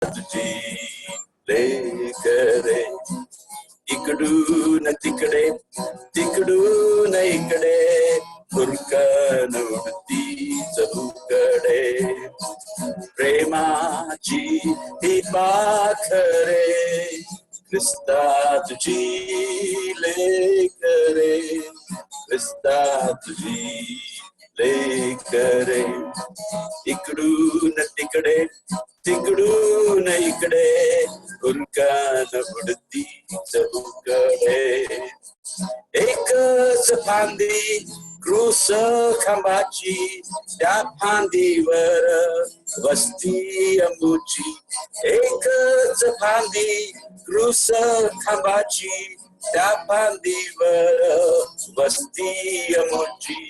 तुझी लेकरे इकडून तिकडे तिकडून इकडे फुलकन उडती चहूकडे प्रेमाची ही पाखरे ख्रिस्ता तुझी लेकरे ख्रिस्ता तुझी लेकरे इकडून तिकडे तिकडून इकडे फुलकन उडती चहूकडे एकच फांदी क्रूस खांबाची त्या फांदीवर वस्ती अंबूची एकच फांदी क्रूस खांबाची त्या फांदीवर वस्ती अंबूची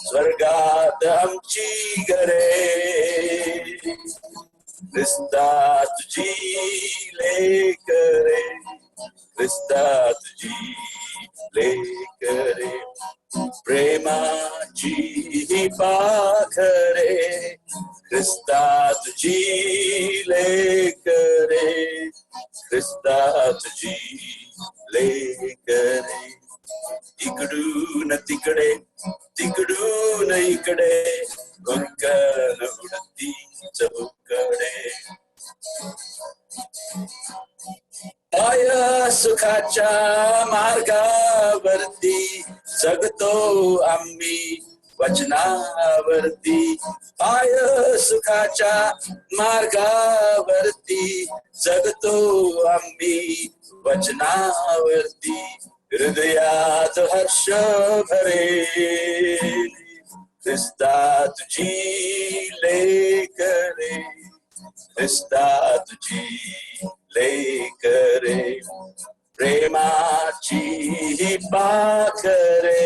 स्वर्गात आमची घरे ख्रिस्ता तुझी लेकरे ख्रिस्ता तुझी लेकरे प्रेमाची ही पाखरे ख्रिस्ता तुझी लेकरे ख्रिस्ता तुझी लेकरे इकडून तिकडे तिकडून इकडे फुलकन उडती चहूकडे पाय सुखाच्या मार्गावरती जगतो आम्ही वचनावरती पाय सुखाच्या मार्गावरती जगतो आम्ही वचनावरती हृदयात हर्ष भरे ख्रिस्ता तुझी लेकरे ख्रिस्ता तुझी लेकरे प्रेमाची ही पाखरे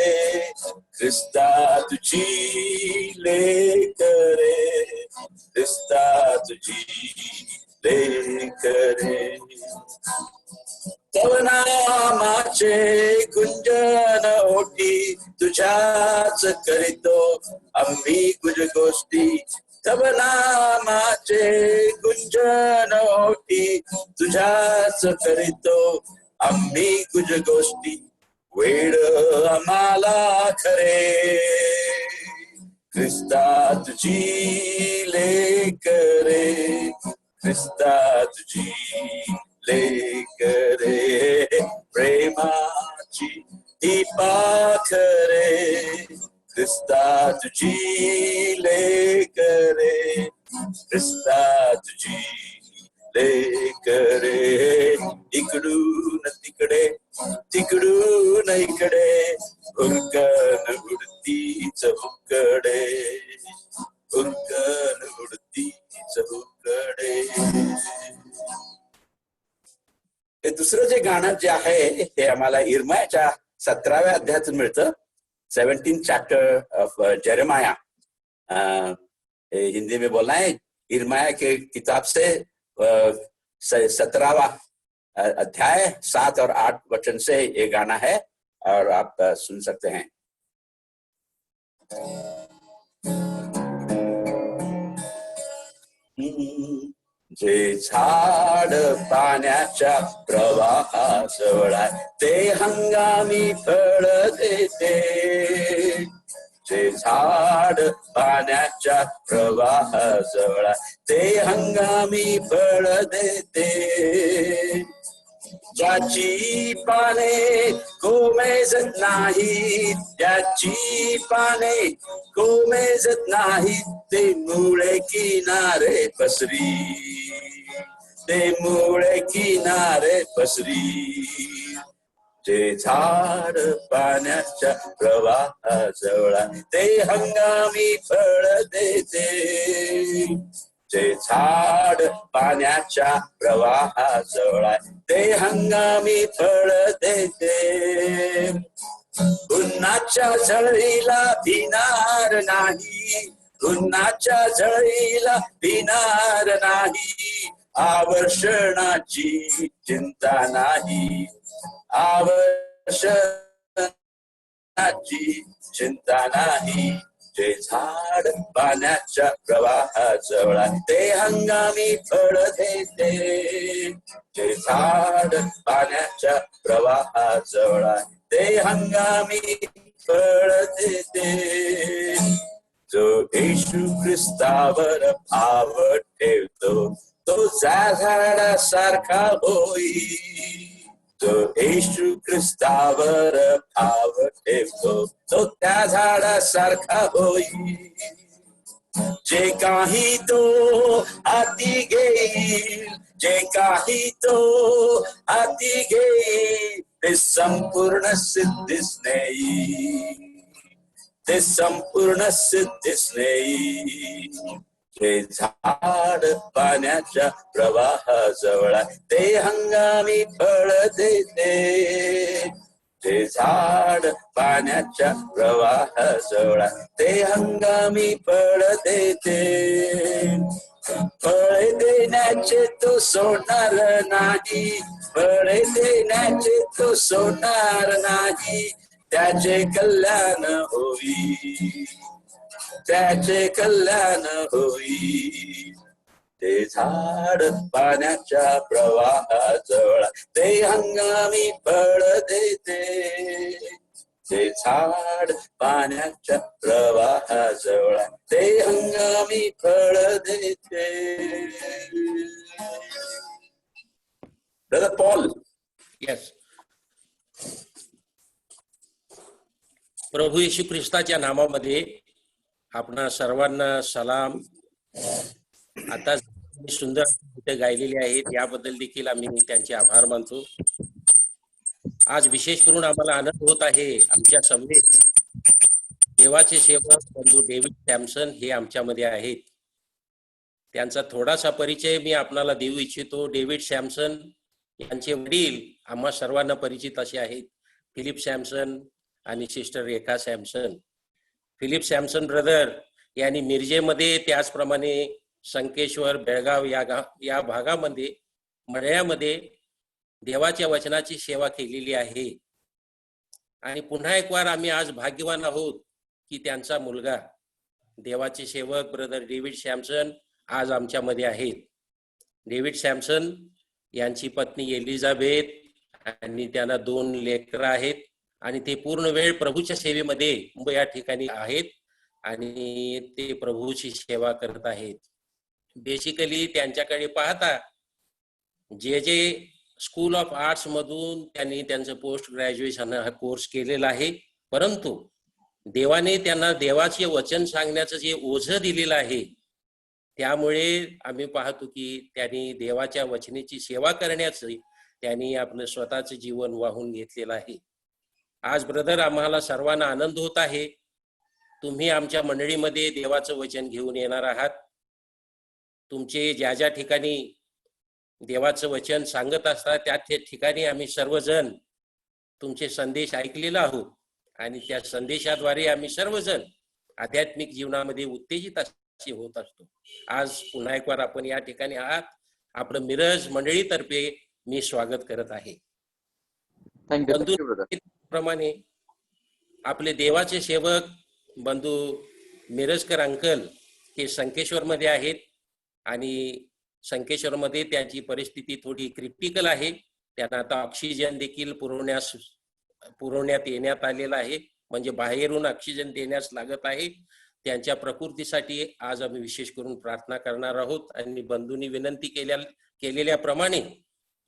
ख्रिस्ता तुझी लेकरे ख्रिस्ता तुझी लेकरे तव नामाचे गुंजन ओठी तुझ्याच करीतो आम्ही कुछ गोष्टी तव नामाचे गुंजन ओठी तुझ्याच करीतो आम्ही कुछ गोष्टी वेळ आम्हाला खरे ख्रिस्ता तुझी लेकरे ख्रिस्ता तुझी लेकरे प्रेमाची ही पाखरे ख्रिस्ता तुझी लेकरे ख्रिस्ता तुझी लेकरे इकडून तिकडे तिकडून इकडे फुलकन उडती चहूकडे फुलकन उडती चहूकडे हे दुसरं जे गाणं जे आहे हे आम्हाला इर्मायाच्या 17व्या अध्यायातून मिळतं 17th chapter of Jeremiah Hindi में बोलना है इर्माया के किताब से 17वां अध्याय 7 और 8 वचन से ये गाना है और आप सुन सकते हैं। जे झाड पाण्याच्या प्रवाहाजवळ ते हंगामी फळ देते जे झाड पाण्याच्या प्रवाहाजवळ ते हंगामी फळ देते ज्याची पाने कोमेजत नाही त्याची पाने कोमेजत नाही ते मुळे किनारे पसरी ते मुळे किनारे पसरी जे झाड पाण्याच्या प्रवाहाजवळ ते हंगामी फळ देते जे झाड पाण्याच्या प्रवाहाजवळ ते हंगामी फळ देते उन्हाच्या झळीला भिणार नाही उन्हाच्या झळीला भिणार नाही आवर्षणाची चिंता नाही आवर्षणाची चिंता नाही जे झाड पाण्याच्या प्रवाहाजवळ आहे ते हंगामी फळ देते. जे झाड पाण्याच्या प्रवाहाजवळ आहे ते हंगामी फळ देते. जो येशू ख्रिस्तावर भाव ठेवतो तो त्या झाडासारखा होईल. जो येशू ख्रिस्तावर भाव ठेवतो तो त्या झाडासारखा होईल. जे काही तो हाती घेईल, जे काही तो हाती घेईल ते संपूर्ण सिद्धीस नेईल. ते संपूर्ण सिद्धीस नेईल. जे झाड पाण्याच्या प्रवाहाजवळ ते हंगामी फळ देते. ते झाड पाण्याच्या प्रवाहाजवळ ते हंगामी फळ देते. फळे देण्याचे तो सोडणार नाही, फळे देण्याचे तो सोडणार नाही. त्याचे कल्याण होईल, त्याचे कल्याण होईल. ते झाड पाण्याच्या प्रवाहाजवळ ते हंगामी फळ देते. ते झाड पाण्याच्या प्रवाहाजवळ ते हंगामी फळ देते. Brother Paul. यस. प्रभू येशू ख्रिस्ताच्या नामामध्ये आपणा सर्वांना सलाम. आता सुंदर गीते गायलेली आहेत याबद्दल देखील आम्ही त्यांचे आभार मानतो. आज विशेष करून आम्हाला आनंद होत आहे, आमच्या समवेत देवाचे सेवक बंधू डेव्हिड सॅमसन हे आमच्यामध्ये आहेत. त्यांचा थोडासा परिचय मी आपणाला देऊ इच्छितो. डेव्हिड सॅमसन यांचे वडील आम्हा सर्वांना परिचित असे आहेत, फिलिप सॅमसन आणि सिस्टर रेखा सॅमसन. फिलिप सॅमसन ब्रदर यांनी मिरजेमध्ये, त्याचप्रमाणे संकेश्वर, बेळगाव या भागामध्ये मळ्यामध्ये देवाच्या वचनाची सेवा केलेली आहे. आणि पुन्हा एक वार आम्ही आज भाग्यवान आहोत की त्यांचा मुलगा देवाचे सेवक ब्रदर डेव्हिड सॅमसन आज आमच्यामध्ये आहेत. डेव्हिड सॅमसन यांची पत्नी एलिझाबेथ आणि त्यांना 2 लेकरं आहेत आणि ते पूर्ण वेळ प्रभूच्या सेवेमध्ये मुंबई या ठिकाणी आहेत आणि ते प्रभूची सेवा करत आहेत. बेसिकली त्यांच्याकडे पाहता जे स्कूल ऑफ आर्ट्स मधून त्यांनी त्यांचं पोस्ट ग्रॅज्युएशन हा कोर्स केलेला आहे, परंतु देवाने त्यांना देवाचे वचन सांगण्याचं जे ओझं दिलेलं आहे त्यामुळे आम्ही पाहतो की त्यांनी देवाच्या वचनेची सेवा करण्याचं त्यांनी आपलं स्वतःचं जीवन वाहून घेतलेलं आहे. आज ब्रदर आम्हाला सर्वांना आनंद होत आहे, तुम्ही आमच्या मंडळीमध्ये देवाचं वचन घेऊन येणार आहात. तुमचे ज्या ज्या ठिकाणी देवाचं वचन सांगत असतात त्या ठिकाणी आम्ही सर्वजण तुमचे संदेश ऐकलेला आहोत आणि त्या संदेशाद्वारे आम्ही सर्वजण आध्यात्मिक जीवनामध्ये उत्तेजित असे होत असतो. आज पुन्हा एक वार आपण या ठिकाणी आहात, आपलं मिरज मंडळीतर्फे मी स्वागत करत आहे. प्रमाणे आपले देवाचे सेवक बंधू मिरजकर अंकल हे संकेश्वर मध्ये आहेत आणि संकेश्वर मध्ये त्यांची परिस्थिती थोडी क्रिटिकल आहे. त्यांना आता ऑक्सिजन देखील पुरवण्यात येण्यात आलेला आहे, म्हणजे बाहेरून ऑक्सिजन देण्यास लागत आहे. त्यांच्या प्रकृतीसाठी आज आम्ही विशेष करून प्रार्थना करणार आहोत आणि बंधूंनी विनंती केलेल्याप्रमाणे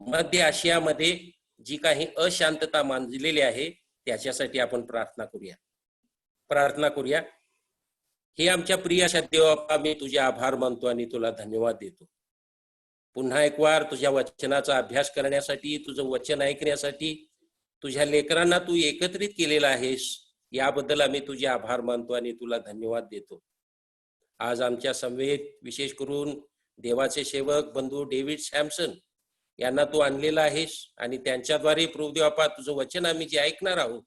मध्य आशियामध्ये जी काही अशांतता मांडलेली आहे त्याच्यासाठी आपण प्रार्थना करूया. हे आमच्या प्रिय अशा देवा, मी तुझे आभार मानतो आणि तुला धन्यवाद देतो. पुन्हा एक वार तुझ्या वचनाचा अभ्यास करण्यासाठी, तुझं वचन ऐकण्यासाठी तुझ्या लेकरांना तू एकत्रित केलेला आहेस, याबद्दल आम्ही तुझे आभार मानतो आणि तुला धन्यवाद देतो. आज आमच्या समवेत विशेष करून देवाचे सेवक बंधू डेव्हिड सॅमसन यांना तू आणलेला आहेस आणि त्यांच्याद्वारे प्रभू देवा तुझं वचन आम्ही जे ऐकणार आहोत,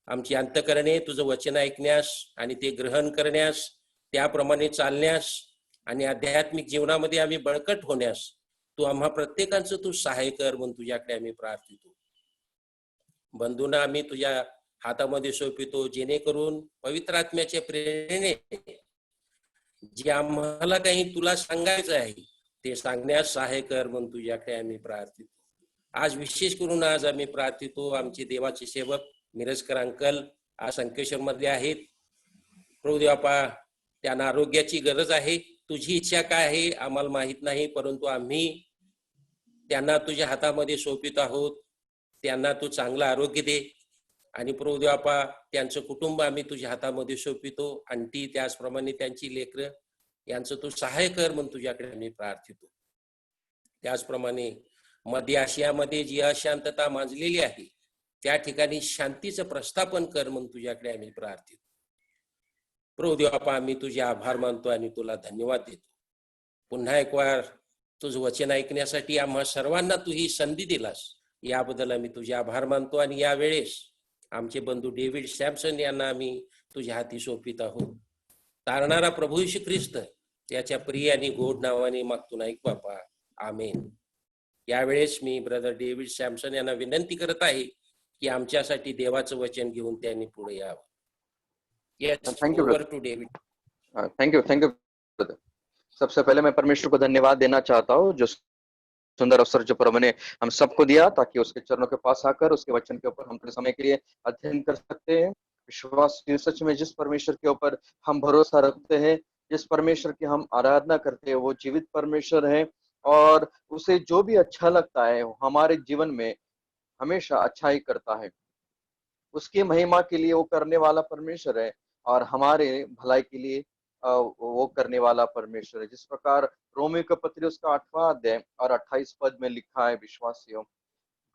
आमची अंतःकरणे तुझं वचन ऐकण्यास आणि ते ग्रहण करण्यास, त्याप्रमाणे चालण्यास आणि आध्यात्मिक जीवनामध्ये आम्ही बळकट होण्यास तू आम्हा प्रत्येकांचं तू सहाय्य कर म्हणून तुझ्याकडे आम्ही प्रार्थितो. बंधूंना आम्ही तुझ्या हातामध्ये सोपितो, जेणेकरून पवित्र आत्म्याच्या प्रेरणेने जे आम्हाला काही तुला सांगायचं आहे ते सांगण्यास सहाय्य कर म्हणून तुझ्याकडे आम्ही प्रार्थितो. आज विशेष करून आज आम्ही प्रार्थितो, आमचे देवाचे सेवक मिरजकर अंकल आज संकेश्वर मध्ये आहेत. प्रभू देवा, त्यांना आरोग्याची गरज आहे. तुझी इच्छा काय आहे आम्हाला माहित नाही, परंतु आम्ही त्यांना तुझ्या हातामध्ये सोपित आहोत. त्यांना तू चांगलं आरोग्य दे. आणि प्रभू देवा, त्यांचं कुटुंब आम्ही तुझ्या हातामध्ये सोपितो. आणटी त्याचप्रमाणे त्यांची लेकरं यांचं तू सहाय्य कर म्हणून तुझ्याकडे आम्ही प्रार्थितो. त्याचप्रमाणे मध्य आशियामध्ये जी अशांतता माजलेली आहे त्या ठिकाणी शांतीचं प्रस्थापन कर म्हणून तुझ्याकडे आम्ही प्रार्थितो. प्रभू देवा, आम्ही तुझे आभार मानतो आणि तुला धन्यवाद देतो. पुन्हा एक वार तुझं वचन ऐकण्यासाठी आम्हा सर्वांना तू ही संधी दिलास, याबद्दल आम्ही तुझे आभार मानतो. आणि यावेळेस आमचे बंधू डेव्हिड सॅमसन यांना आम्ही तुझ्या हाती सोपित आहोत. तारणारा प्रभू येशू ख्रिस्त त्याच्या प्रिय आणि गोड नावाने मागतो ऐक बापा, आमेन. यावेळेस मी ब्रदर डेव्हिड सॅमसन यांना विनंती करत आहे की आमच्यासाठी देवाचं वचन घेऊन त्यांनी पुढे यावं. Thank you over to David. Thank you brother. सबसे पहले मैं परमेश्वर को धन्यवाद देना चाहता हूँ जो सुंदर अवसर जो प्रभु ने हम सबको दिया ताकि उसके चरणों के पास आकर उसके वचन के ऊपर हम थोड़े समय के लिए अध्ययन कर सकते हैं. विश्वास सच में जिस परमेश्वर के ऊपर हम भरोसा रखते हैं, जिस परमेश्वर की हम आराधना करते हैं, वो जीवित परमेश्वर है और उसे जो भी अच्छा लगता है हमारे जीवन में हमेशा अच्छा ही करता है. उसकी महिमा के लिए वो करने वाला परमेश्वर है और हमारे भलाई के लिए वो करने वाला परमेश्वर है. जिस प्रकार रोमी का पत्री उसका 8वां अध्याय और 28 पद में लिखा है, विश्वासियों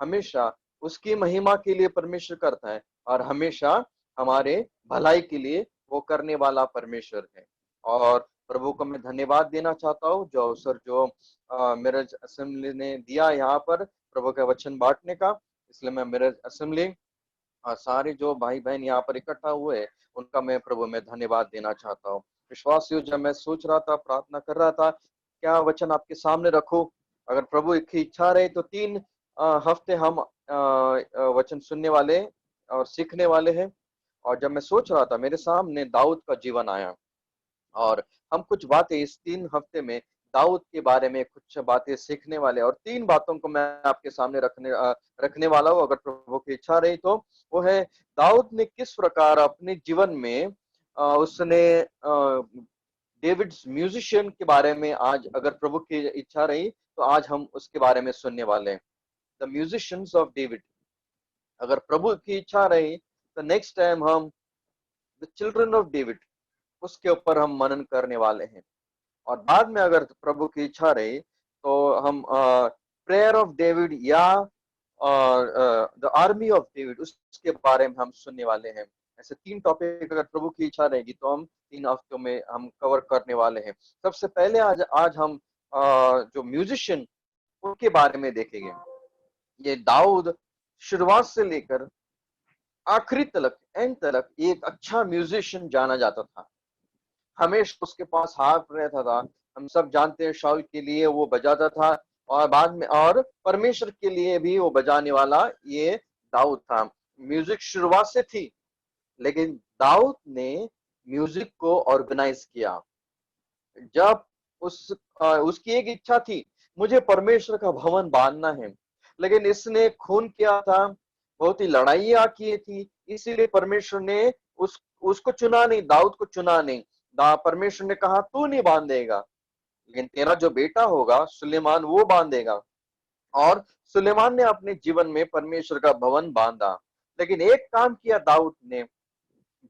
हमेशा उसकी महिमा के लिए परमेश्वर करता है और हमेशा हमारे भलाई के लिए वो करने वाला परमेश्वर है. और प्रभु को मैं धन्यवाद देना चाहता हूँ जो अवसर जो मिरज असेंबली ने दिया यहाँ पर प्रभु का वचन बांटने का. इसलिए मैं मिरज असेंबली सारे जो भाई बहन यहाँ पर इकट्ठा हुए हैं उनका मैं प्रभु में धन्यवाद देना चाहता हूँ. विश्वासियों, जब मैं सोच रहा था, प्रार्थना कर रहा था क्या वचन आपके सामने रखूं, अगर प्रभु की इच्छा रहे तो 3 हफ्ते हम वचन सुनने वाले और सीखने वाले हैं. और जब मैं सोच रहा था मेरे सामने दाऊद का जीवन आया और हम कुछ बातें इस 3 हफ्ते में दाऊद के बारे में कुछ बातें सीखने वाले और 3 बातों को मैं आपके सामने रखने वाला हूँ अगर प्रभु की इच्छा रही तो. वो है दाऊद ने किस प्रकार अपने जीवन में उसने डेविड्स म्यूजिशियन के बारे में आज अगर प्रभु की इच्छा रही तो आज हम उसके बारे में सुनने वाले हैं. The musicians of David. अगर प्रभु की इच्छा रही तो नेक्स्ट टाइम हम द चिल्ड्रन ऑफ डेविड उसके ऊपर हम मनन करने वाले हैं. और बाद में अगर प्रभु की इच्छा रही तो हम प्रेयर ऑफ डेविड या द आर्मी ऑफ डेविड उसके बारे में हम सुनने वाले हैं. ऐसे 3 टॉपिक अगर प्रभु की इच्छा रहेगी तो हम 3 हफ्तों में हम कवर करने वाले हैं. सबसे पहले आज हम जो म्यूजिशियन उनके बारे में देखेंगे. ये दाऊद शुरुआत से लेकर आखिरी तक एंड तक एक अच्छा म्यूजिशियन जाना जाता था. हमेशा उसके पास हार्प रहता था. हम सब जानते हैं शाऊल के लिए वो बजाता था और बाद में और परमेश्वर के लिए भी वो बजाने वाला ये दाऊद था. म्यूजिक शुरुआत से थी लेकिन दाऊद ने म्यूजिक को ऑर्गेनाइज किया. जब उसकी एक इच्छा थी, मुझे परमेश्वर का भवन बांधना है, लेकिन इसने खून किया था, बहुत ही लड़ाइयां की थी, इसीलिए परमेश्वर ने उसको चुना नहीं, दाऊद को चुना नहीं. परमेश्वर ने कहा तू नहीं बांधेगा लेकिन तेरा जो बेटा होगा सुलेमान वो बांधेगा. और सुलेमान ने अपने जीवन में परमेश्वर का भवन बांधा. लेकिन एक काम किया दाऊद ने,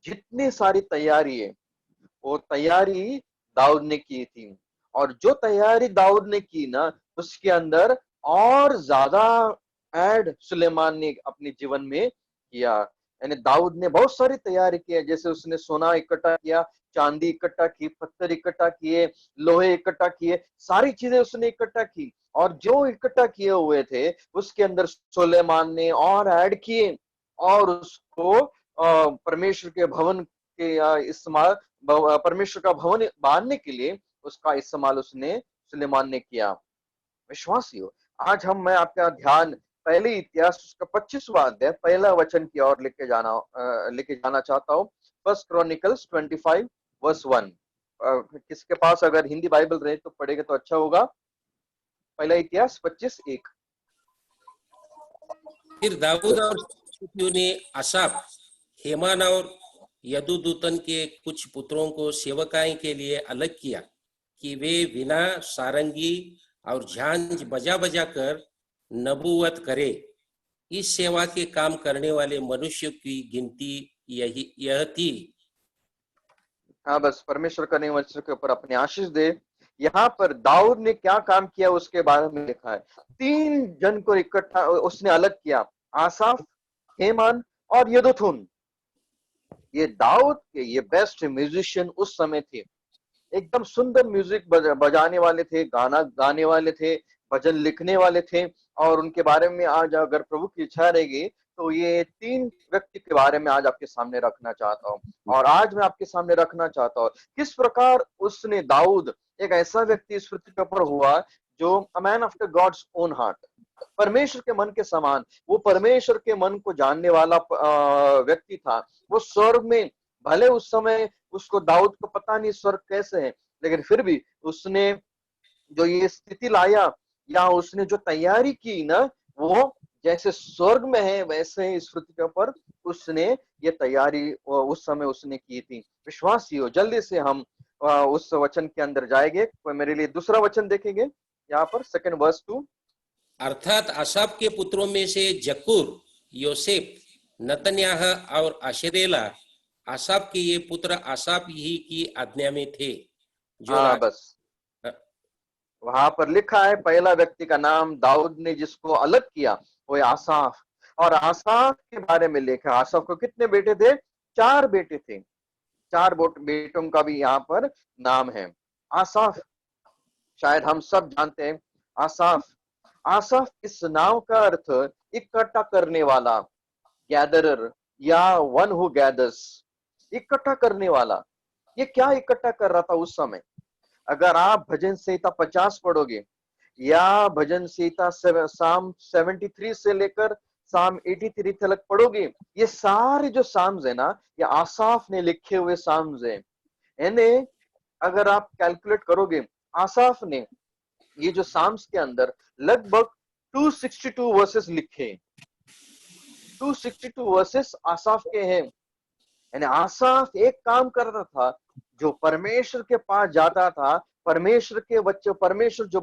जितनी सारी तैयारी है वो तैयारी दाऊद ने की थी और जो तैयारी दाऊद ने की ना उसके अंदर और ज्यादा ऐड सुलेमान ने अपने जीवन में किया. यानी दाऊद ने बहुत सारी तैयारी की है. जैसे उसने सोना इकट्ठा किया, चांदी इकट्ठा की, पत्थर इकट्ठा किए, लोहे इकट्ठा किए, सारी चीजें उसने इकट्ठा की. और जो इकट्ठा किए हुए थे उसके अंदर सुलेमान ने और ऐड किए और उसको परमेश्वर के भवन के इस्तेमाल, परमेश्वर का भवन बांधने के लिए उसका इस्तेमाल उसने सुलेमान ने किया. विश्वासियों, आज मैं आपका ध्यान पहले इतिहास उसका 25वां अध्याय पहला वचन की ओर लेके जाना चाहता हूँ। First Chronicles 25 verse 1। किसके पास अगर हिंदी बाइबल रहे तो पढ़ेगा तो अच्छा होगा। पहला इतिहास 25:1। फिर दाऊद और फिलिस्तियों ने आसाफ, हेमान और यदुदूतन के कुछ पुत्रों को सेवकाई के लिए अलग किया कि वे बिना सारंगी और झांझ बजा बजा कर नबूवत करे। इस सेवा के काम करने वाले मनुष्य की गिनती यह थी। हाँ, बस परमेश्वर का नहीं वचन के ऊपर अपनी आशीष दे। यहाँ पर दाऊद ने क्या काम किया उसके बारे में लिखा है। 3 जन को इकट्ठा उसने अलग किया, आसाफ, हेमान और यदुथुन। ये दाऊद के ये बेस्ट म्यूजिशियन उस समय थे। एकदम सुंदर म्यूजिक बजाने वाले थे, गाना गाने वाले थे, भजन लिखने वाले थे। और उनके बारे में आज अगर प्रभु की इच्छा रहेगी तो ये 3 व्यक्ति के बारे में आज आपके सामने रखना चाहता हूँ। और आज मैं आपके सामने रखना चाहता हूँ किस प्रकार उसने दाऊद एक ऐसा व्यक्ति इस पृथ्वी के ऊपर हुआ जो a man after God's own heart, परमेश्वर के मन के समान। वो परमेश्वर के मन को जानने वाला व्यक्ति था। वो स्वर्ग में, भले उस समय उसको दाऊद को पता नहीं स्वर्ग कैसे है, लेकिन फिर भी उसने जो ये स्थिति लाया या उसने जो तैयारी की ना, वो जैसे स्वर्ग में है वैसे ही इस पृथ्वी के ऊपर उसने ये तैयारी उस समय उसने की थी। विश्वासी हो, जल्दी से हम उस वचन के अंदर जाएंगे। कोई मेरे लिए दूसरा वचन देखेंगे यहाँ पर, सेकंड वर्स 2। अर्थात आसाफ के पुत्रों में से जक्कूर, योसेफ, नतन्याह और आशेरेला, आसाफ के ये पुत्र आसाफ ही की आज्ञा में थे जो हाँ, बस वहां पर लिखा है पहला व्यक्ति का नाम दाऊद ने जिसको अलग किया वो है आसाफ। और आसाफ के बारे में लिखा, आसाफ को कितने बेटे थे? 4 बेटे थे। 4 बेटों का भी यहाँ पर नाम है। आसाफ शायद हम सब जानते हैं। आसाफ आसाफ इस नाम का अर्थ इकट्ठा करने वाला, गैदरर या वन हु गैदर्स, इकट्ठा करने वाला। ये क्या इकट्ठा कर रहा था उस समय? अगर आप भजन संहिता 50 पढ़ोगे या भजन संहिता साम 73 से लेकर साम 83 तक पढ़ोगे, ये सारे जो साम्स है ना, ये आसाफ ने लिखे हुए साम्स हैं। इन्हें अगर आप कैलकुलेट करोगे, आसाफ ने ये जो साम्स के अंदर लगभग 262 वर्सेस लिखे। 262 वर्सेस आसाफ के हैं। यानी आसाफ एक काम कर रहा था, जो परमेश्वर के पास जाता था, परमेश्वर के बच्चे, परमेश्वर जो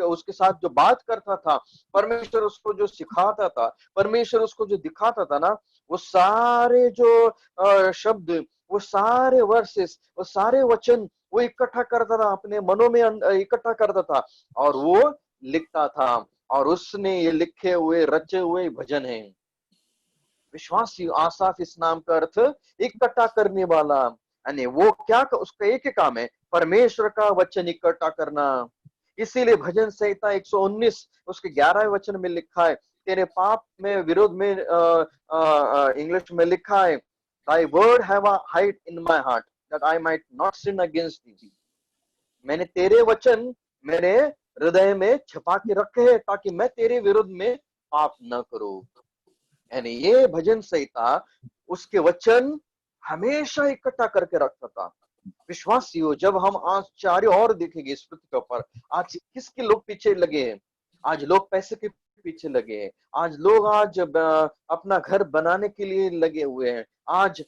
उसके साथ जो बात करता था, परमेश्वर उसको जो सिखाता था, परमेश्वर उसको जो दिखाता था ना, वो सारे जो शब्द, वो सारे वर्सेस, वो सारे वचन वो इकट्ठा करता था, अपने मनों में इकट्ठा करता था और वो लिखता था। और उसने ये लिखे हुए रचे हुए भजन हैं। विश्वासी आसाफ इस नाम का अर्थ इकट्ठा करने वाला। यानी वो क्या, उसका एक ही काम है, परमेश्वर का वचन इकट्ठा करना। इसीलिए भजन संहिता 119 उसके 11वें वचन में लिखा है, तेरे पाप में विरोध में इंग्लिश में लिखा है, Thy word have I hid in my heart that I might not sin against thee। मैंने तेरे वचन मेरे हृदय में छुपा के रखे हैं ताकि मैं तेरे विरुद्ध में पाप न करूं। यानी ये भजन संहिता उसके वचन हमेशा इकट्ठा करके रखता था। विश्वासियों, जब हम आज चारों ओर देखेंगे इस पृथ्वी के ऊपर, आज किसके लोग पीछे लगे हैं? आज लोग पैसे के पीछे लगे हैं। आज लोग अपना घर बनाने के लिए लगे हुए हैं। आज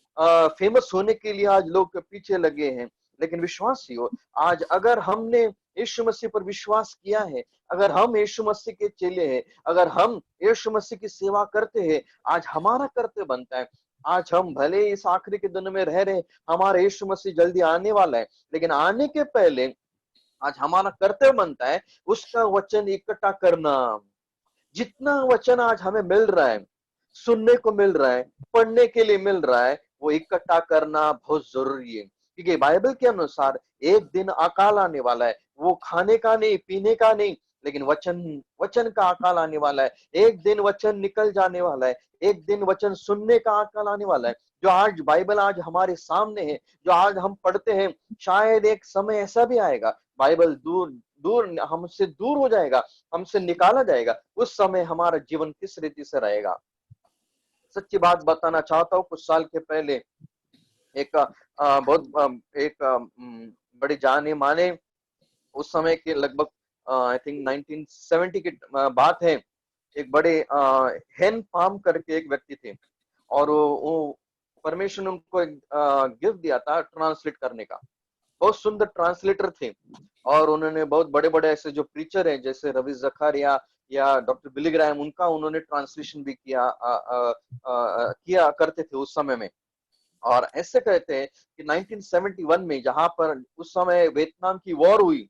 फेमस होने के लिए आज लोग पीछे लगे हैं। लेकिन विश्वासियों, आज अगर हमने यीशु मसीह पर विश्वास किया है, अगर हम यीशु मसीह के चेले हैं, अगर हम यीशु मसीह की सेवा करते हैं, आज हमारा कर्तव्य बनता है। आज हम भले इस आखिरी के दिन में रह रहे, हमारा यीशु मसीह जल्दी आने वाला है, लेकिन आने के पहले आज हमारा कर्तव्य बनता है उसका वचन इकट्ठा करना। जितना वचन आज हमें मिल रहा है, सुनने को मिल रहा है, पढ़ने के लिए मिल रहा है, वो इकट्ठा करना बहुत जरूरी है। क्योंकि बाइबल के अनुसार एक दिन अकाल आने वाला है, वो खाने का नहीं, पीने का नहीं, लेकिन वचन का अकाल आने वाला है। एक दिन वचन निकल जाने वाला है, एक दिन वचन सुनने का अकाल आने वाला है। जो आज बाइबल आज हमारे सामने है, जो आज हम पढ़ते हैं, शायद एक समय ऐसा भी आएगा, बाइबल दूर दूर हमसे दूर हो जाएगा, हमसे निकाला जाएगा, उस समय हमारा जीवन किस रीति से रहेगा। सच्ची बात बताना चाहता हूँ, कुछ साल के पहले एक बड़े जाने माने, उस समय के लगभग आई थिंक 1970 की बात है। एक बड़े हेन फार्म करके एक व्यक्ति थे, और वो परमेश्वर ने उनको एक गिफ्ट दिया था ट्रांसलेट करने का। बहुत सुंदर ट्रांसलेटर थे, और उन्होंने बहुत बड़े बड़े ऐसे जो प्रीचर हैं जैसे रवि जखारिया या डॉक्टर बिली ग्राहम, उनका उन्होंने ट्रांसलेशन भी किया करते थे उस समय में। और ऐसे कहते हैं कि 1971 में जहां पर उस समय वियतनाम की वॉर हुई,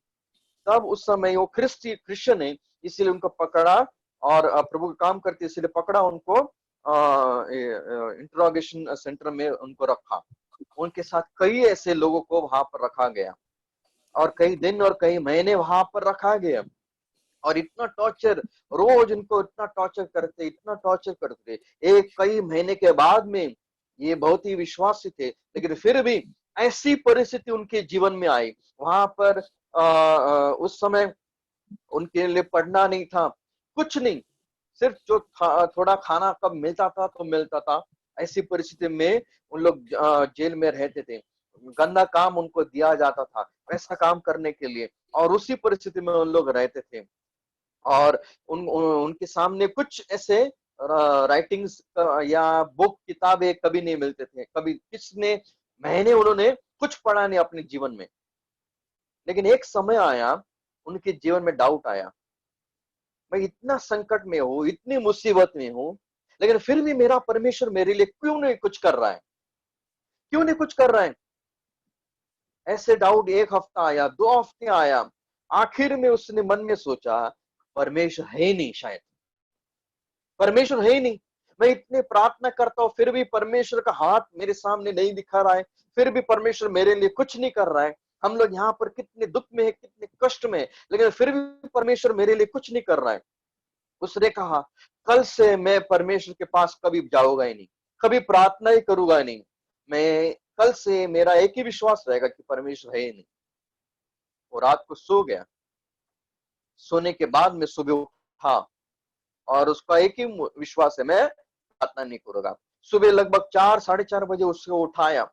तब उस समय वो क्रिश्चियन है, इसीलिए उनको पकड़ा, और प्रभु का काम करते इसलिए पकड़ा, उनको इंटरोगेशन सेंटर में उनको रखा। उनके साथ कई ऐसे लोगों को वहां पर रखा गया, और कई दिन और कई महीने वहां पर रखा गया, और इतना टॉर्चर, रोज इनको इतना टॉर्चर करते। एक कई महीने के बाद में ये बहुत ही विश्वासी थे, लेकिन फिर भी ऐसी परिस्थिति उनके जीवन में आई। वहां पर उस समय उनके लिए पढ़ना नहीं था, कुछ नहीं, सिर्फ जो थोड़ा खाना कब मिलता था तो मिलता था। ऐसी परिस्थिति में उन लोग जेल में रहते थे, गंदा काम उनको दिया जाता था वैसा काम करने के लिए, और उसी परिस्थिति में उन लोग रहते थे। और उनके सामने कुछ ऐसे राइटिंग्स या बुक किताबें कभी नहीं मिलते थे, कभी किसने महीने उन्होंने कुछ पढ़ा नहीं अपने जीवन में। लेकिन एक समय आया, उनके जीवन में डाउट आया, मैं इतना संकट में हूँ, इतनी मुसीबत में हूँ, लेकिन फिर भी मेरा परमेश्वर मेरे लिए क्यों नहीं कुछ कर रहा है, क्यों नहीं कुछ कर रहा है। ऐसे डाउट 1 हफ्ता आया, 2 हफ्ते आया, आखिर में उसने मन में सोचा परमेश्वर है ही नहीं, शायद परमेश्वर है ही नहीं। मैं इतने प्रार्थना करता हूँ, फिर भी परमेश्वर का हाथ मेरे सामने नहीं दिखा रहा है, फिर भी परमेश्वर मेरे लिए कुछ नहीं कर रहा है। हम लोग यहाँ पर कितने दुख में है, कितने कष्ट में है, लेकिन फिर भी परमेश्वर मेरे लिए कुछ नहीं कर रहा है। उसने कहा कल से मैं परमेश्वर के पास कभी जाऊंगा ही नहीं, कभी प्रार्थना ही करूंगा नहीं, मैं कल से मेरा एक ही विश्वास रहेगा कि परमेश्वर है ही नहीं। वो रात को सो गया, सोने के बाद में सुबह उठा, और उसका एक ही विश्वास है, मैं प्रार्थना नहीं करूंगा। सुबह लगभग 4 साढ़े 4 बजे उसको उठाया,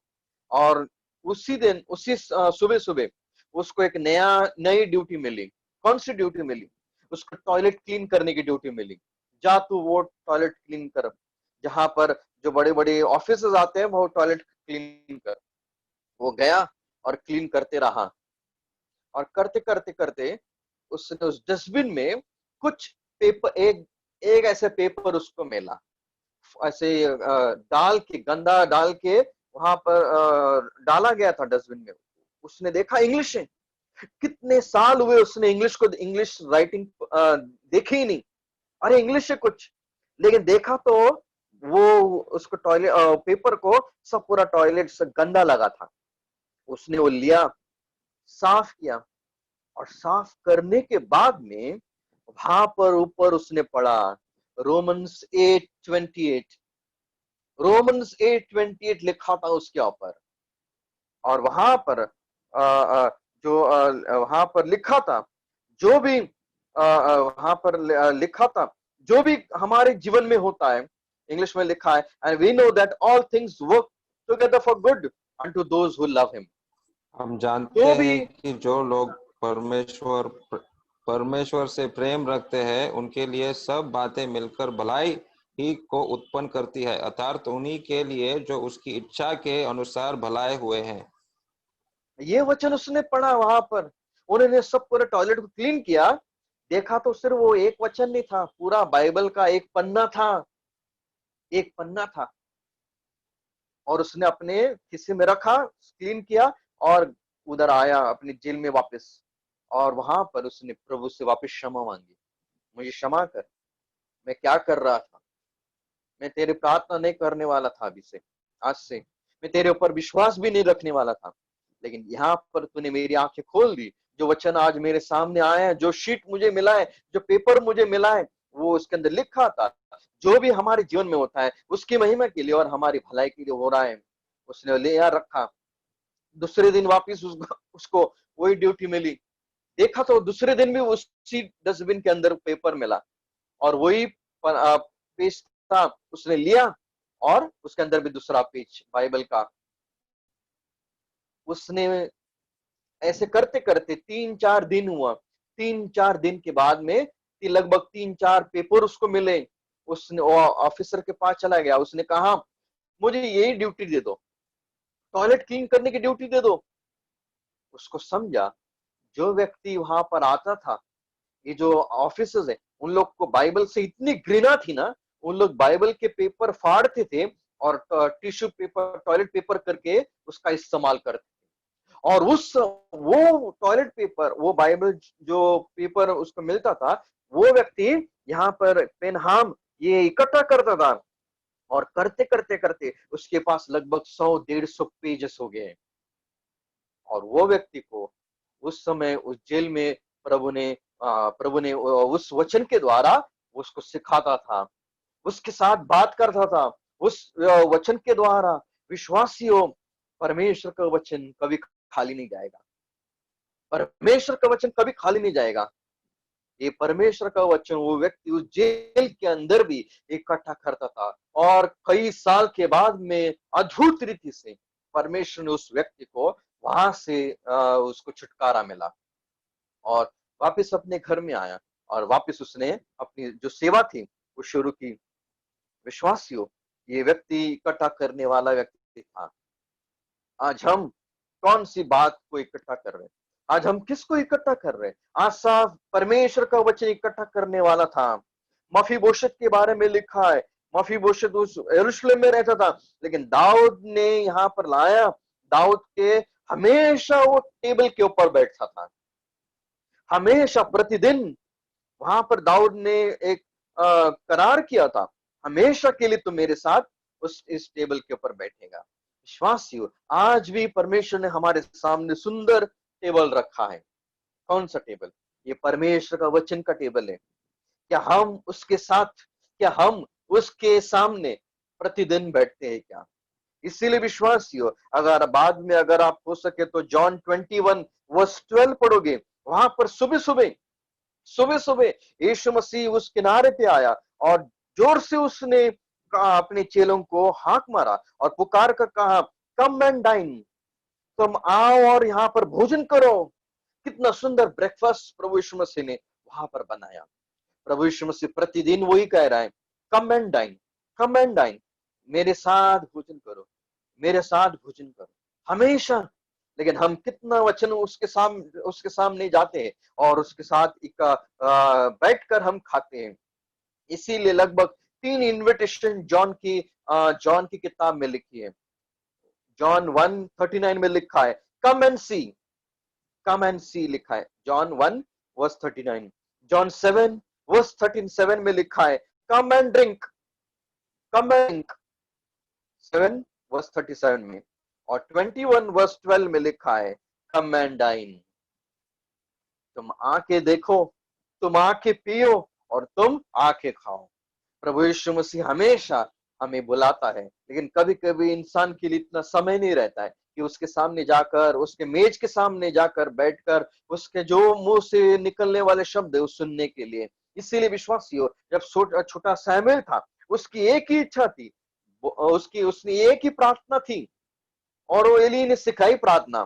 और उसी दिन उसी सुबह सुबह उसको एक नई ड्यूटी मिली। कौन सी ड्यूटी मिली? उसको टॉयलेट क्लीन करने की ड्यूटी मिली। जा तू वो टॉयलेट क्लीन कर, जहां पर जो बड़े बड़े ऑफिस आते हैं वो टॉयलेट क्लीन कर। वो गया और क्लीन करते रहा, और करते करते करते उसने उस डस्टबिन में कुछ पेपर, एक ऐसे पेपर उसको मिला, ऐसे डाल के, गंदा डाल के वहां पर डाला गया था डस्टबिन में। उसने देखा इंग्लिश है, कितने साल हुए उसने इंग्लिश राइटिंग देखी ही नहीं। अरे इंग्लिश है कुछ, लेकिन देखा तो वो उसको टॉयलेट पेपर को सब पूरा टॉयलेट से गंदा लगा था। उसने वो लिया, साफ किया, और साफ करने के बाद में वहां पर ऊपर उसने पढ़ा रोमन्स 8:28, रोमन्स 8:28 लिखा था उसके ऊपर। और वहां पर वहां पर लिखा था, जो भी वहां पर लिखा था, जो भी हमारे जीवन में होता है, इंग्लिश में लिखा है, and we know that all things work together for good unto those who love him। हम जानते तो भी हैं कि जो लोग परमेश्वर से प्रेम रखते हैं उनके लिए सब बातें मिलकर भलाई ही को उत्पन्न करती है, अर्थात उन्हीं के लिए जो उसकी इच्छा के अनुसार भलाए हुए हैं। ये वचन उसने पढ़ा वहां पर। उन्होंने सब पूरे टॉयलेट को क्लीन किया, देखा तो सिर्फ वो एक वचन नहीं था, पूरा बाइबल का एक पन्ना था, एक पन्ना था। और उसने अपने खिस्से में रखा, क्लीन किया, और उधर आया अपनी जेल में वापस। और वहां पर उसने प्रभु से वापस क्षमा मांगी, मुझे क्षमा कर, मैं क्या कर रहा था, मैं तेरी प्रार्थना नहीं करने वाला था अभी से, आज से मैं तेरे ऊपर विश्वास भी नहीं रखने वाला था, लेकिन यहाँ पर तूने मेरी आंखें खोल दी। जो वचन आज मेरे सामने आया है, जो शीट मुझे मिला है, जो पेपर मुझे मिला है, वो उसके अंदर लिखा था जो भी हमारे जीवन में होता है उसकी महिमा के लिए और हमारी भलाई के लिए हो रहा है। उसने ले रखा। दूसरे दिन वापिस उसको वही ड्यूटी मिली, देखा तो दूसरे दिन भी उसी डस्टबिन के अंदर पेपर मिला, और वही पेज था, उसने लिया और उसके अंदर भी दूसरा पेज बाइबल का। उसने ऐसे करते करते 3-4 दिन हुआ। 3-4 दिन के बाद में लगभग 3-4 पेपर उसको मिले। उसने ऑफिसर के पास चला गया, उसने कहा मुझे यही ड्यूटी दे दो, टॉयलेट क्लीन करने की ड्यूटी दे दो। उसको समझा, जो व्यक्ति वहां पर आता था, ये जो ऑफिसर्स है, उन लोग को बाइबल से इतनी घृणा थी ना, उन लोग बाइबल के पेपर फाड़ते थे और टिश्यू पेपर, टॉयलेट पेपर करके उसका इस्तेमाल करते थे। और वो टॉयलेट पेपर, वो बाइबल जो पेपर उसको मिलता था, वो व्यक्ति यहाँ पर पेनहाम ये इकट्ठा करता था, और करते करते करते उसके पास लगभग 100-150 पेजेस हो गए। और वो व्यक्ति को उस समय उस जेल में प्रभु ने उस वचन के द्वारा उसको सिखाता था, उसके साथ बात करता था। उस वचन के द्वारा विश्वासियों, परमेश्वर का वचन कभी खाली नहीं जाएगा। परमेश्वर का वचन कभी खाली नहीं जाएगा। ये परमेश्वर का वचन वो व्यक्ति उस जेल के अंदर भी इकट्ठा करता था, और कई साल के बाद में अद्भुत रीति से परमेश्वर ने उस व्यक्ति को वहां से उसको छुटकारा मिला, और वापस अपने घर में आया, और वापस उसने अपनी जो सेवा थी वो शुरू की। विश्वासियों, ये व्यक्ति इकट्ठा करने वाला व्यक्ति था। आज हम कौन सी बात को इकट्ठा कर रहे हैं? आज हम किसको इकट्ठा कर रहे हैं? आसाफ परमेश्वर का वचन इकट्ठा करने वाला था। मफीबोशत के बारे में लिखा है, मफीबोशत उस यरूशलेम में रहता था, लेकिन दाऊद ने यहाँ पर लाया। दाऊद के हमेशा वो टेबल के ऊपर बैठता था, हमेशा प्रतिदिन वहां पर दाऊद ने एक करार किया था, हमेशा के लिए तुम मेरे साथ इस टेबल के ऊपर बैठेगा। विश्वासियों, आज भी परमेश्वर ने हमारे सामने सुंदर टेबल रखा है। कौन सा टेबल? ये परमेश्वर का वचन का टेबल है। क्या हम उसके साथ, क्या हम उसके सामने प्रतिदिन बैठते हैं क्या? इसीलिए विश्वासियों, अगर बाद में अगर आप हो सके तो जॉन 21:12 पढ़ोगे, वहां पर सुबह सुबह यीशु मसीह उस किनारे पे आया, और जोर से उसने अपने चेलों को हाक मारा और पुकार कर कहा, कम एंड डाइन, तुम आओ और यहाँ पर भोजन करो। कितना सुंदर ब्रेकफास्ट प्रभु यीशु मसीह ने वहां पर बनाया। प्रभु यीशु मसीह प्रतिदिन वही कह रहा है, come and dine, come and dine, मेरे साथ भोजन करो, मेरे साथ भोजन करो, हमेशा। लेकिन हम कितना वचन उसके सामने जाते हैं और उसके साथ बैठकर हम खाते हैं। इसीलिए लगभग 3 इनविटेशन जॉन की किताब में लिखी है। जॉन 1:39 में लिखा है, come and C, come and सी लिखा है, जॉन 1:39। जॉन 7:37 में लिखा है, come and drink, come and drink, 7:37 में। और 21:12 में लिखा है, कम एंड डाइन, तुम आके देखो, तुम आके पियो, और तुम आके खाओ। प्रभु यीशु मसीह हमेशा हमें बुलाता है, लेकिन कभी कभी इंसान के लिए इतना समय नहीं रहता है कि उसके सामने जाकर, उसके मेज के सामने जाकर बैठकर उसके जो मुंह से निकलने वाले शब्द है उस सुनने के लिए। इसीलिए विश्वासियों, जब छोटा सैमुएल था, उसकी एक ही इच्छा थी, उसने एक ही प्रार्थना थी, और वो एली ने सिखाई प्रार्थना,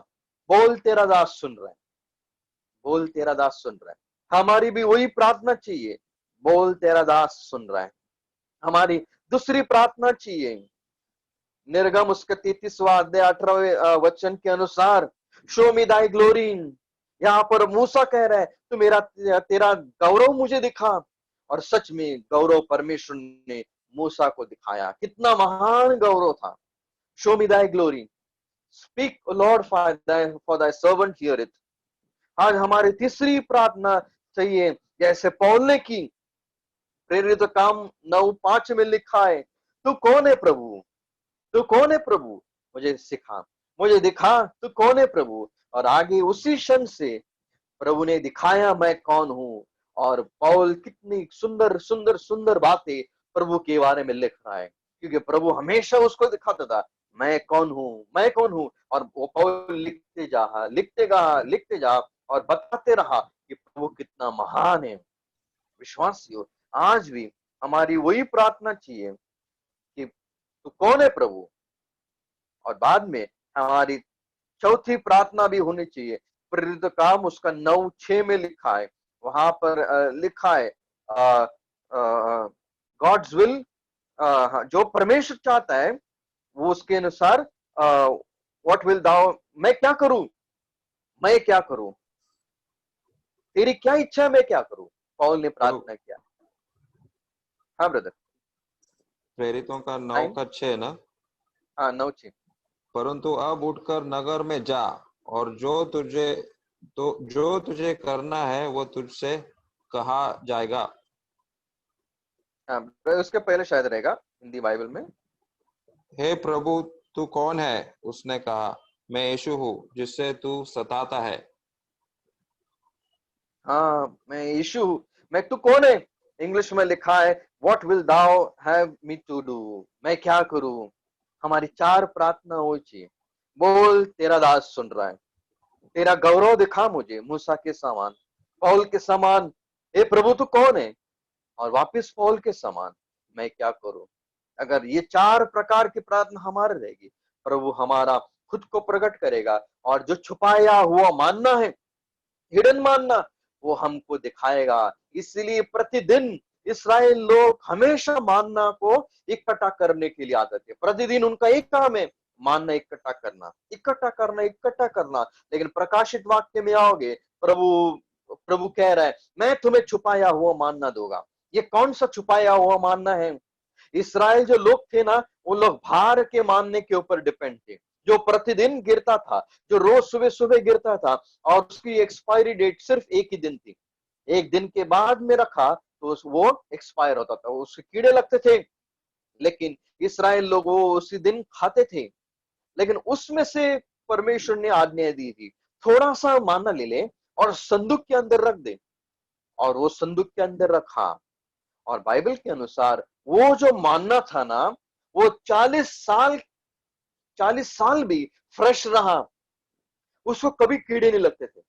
बोल तेरा दास सुन रहा है, बोल तेरा दास सुन रहा है। हमारी भी वही प्रार्थना चाहिए, बोल तेरा दास सुन रहा है। हमारी दूसरी प्रार्थना चाहिए, निर्गम उसके 33वां अध्याय 18वें वचन के अनुसार, शो मी दाई ग्लोरी। यहाँ पर मूसा कह रहा है, तू तेरा गौरव मुझे दिखा। और सच में गौरव परमेश्वर ने मूसा को दिखाया। कितना महान गौरव था। Show me Dai glory, speak Lord for thy servant here it. आज हमारी तीसरी प्रार्थना चाहिए, जैसे पौल ने की। प्रेरित काम 9:5 में लिखा है, तू कौन है प्रभु, तू कौन है प्रभु, मुझे सिखा, मुझे दिखा तू कौन है प्रभु। और आगे उसी क्षण से प्रभु ने दिखाया मैं कौन हूं। और पौल कितनी सुंदर सुंदर सुंदर बातें प्रभु के बारे में लिख रहा है, क्योंकि प्रभु हमेशा उसको दिखाता था मैं कौन हूं, मैं कौन हूं। और वो पौल लिखते जा, और बताते रहा कि प्रभु कितना महान है। विश्वासियों, आज भी हमारी वही प्रार्थना चाहिए कि तू कौन है प्रभु। और बाद में हमारी चौथी प्रार्थना भी होनी चाहिए। प्रेरित काम उसका 9:6 में लिखा है, वहां पर लिखा है गॉड्स विल, जो परमेश्वर चाहता है वो उसके अनुसार, व्हाट विल दाउ, मैं क्या करूं, मैं क्या करूं, तेरी क्या इच्छा है, मैं क्या करूं, पौल ने प्रार्थना किया। हाँ ब्रदर। प्रेरितों का 9 9, का 6 ना। हाँ 9:6। परंतु अब उठकर नगर में जा, और जो तुझे करना है वो तुझसे कहा जाएगा। हाँ, उसके पहले शायद रहेगा हिंदी बाइबल में। हे प्रभु, तू कौन है? उसने कहा, मैं यीशु हूँ जिससे तू सताता है। हाँ, मैं यीशु हूँ। मैं, तू कौन है? इंग्लिश में लिखा है what will thou have me to do, मैं क्या करूं। हमारी 4 प्रार्थना हो चाहिए। बोल, तेरा दास सुन रहा है, तेरा गौरव दिखा मुझे मूसा के समान, पौल के समान। हे प्रभु, तू कौन है? और वापस पौल के समान, मैं क्या करूं। अगर ये 4 प्रकार की प्रार्थना हमारे रहेगी, प्रभु हमारा खुद को प्रकट करेगा, और जो छुपाया हुआ मानना है, हिडन मानना, वो हमको दिखाएगा। इसलिए प्रतिदिन इस्राएल लोग हमेशा मानना को इकट्ठा करने के लिए आते थे। प्रतिदिन उनका एक काम है, मानना इकट्ठा करना, इकट्ठा करना, इकट्ठा करना। लेकिन प्रकाशित वाक्य में आओगे, प्रभु प्रभु कह रहा है, मैं तुम्हें छुपाया हुआ मानना दूंगा। ये कौन सा छुपाया हुआ मानना है? इसराइल जो लोग थे ना, वो लोग भार के मानने के ऊपर डिपेंड थे, जो प्रतिदिन गिरता था, जो रोज सुबह सुबह गिरता था, और उसकी एक्सपायरी डेट सिर्फ एक ही दिन थी। एक दिन के बाद में रखा तो वो एक्सपायर होता था, उसके कीड़े लगते थे। लेकिन इसराइल लोग वो उसी दिन खाते थे। लेकिन उसमें से परमेश्वर ने आज्ञा दी थी, थोड़ा सा माना ले ले और संदूक के अंदर रख दे। और वो संदूक के अंदर रखा, और बाइबल के अनुसार वो जो मानना था ना, वो 40 साल भी फ्रेश रहा। उसको कभी कीड़े नहीं लगते थे,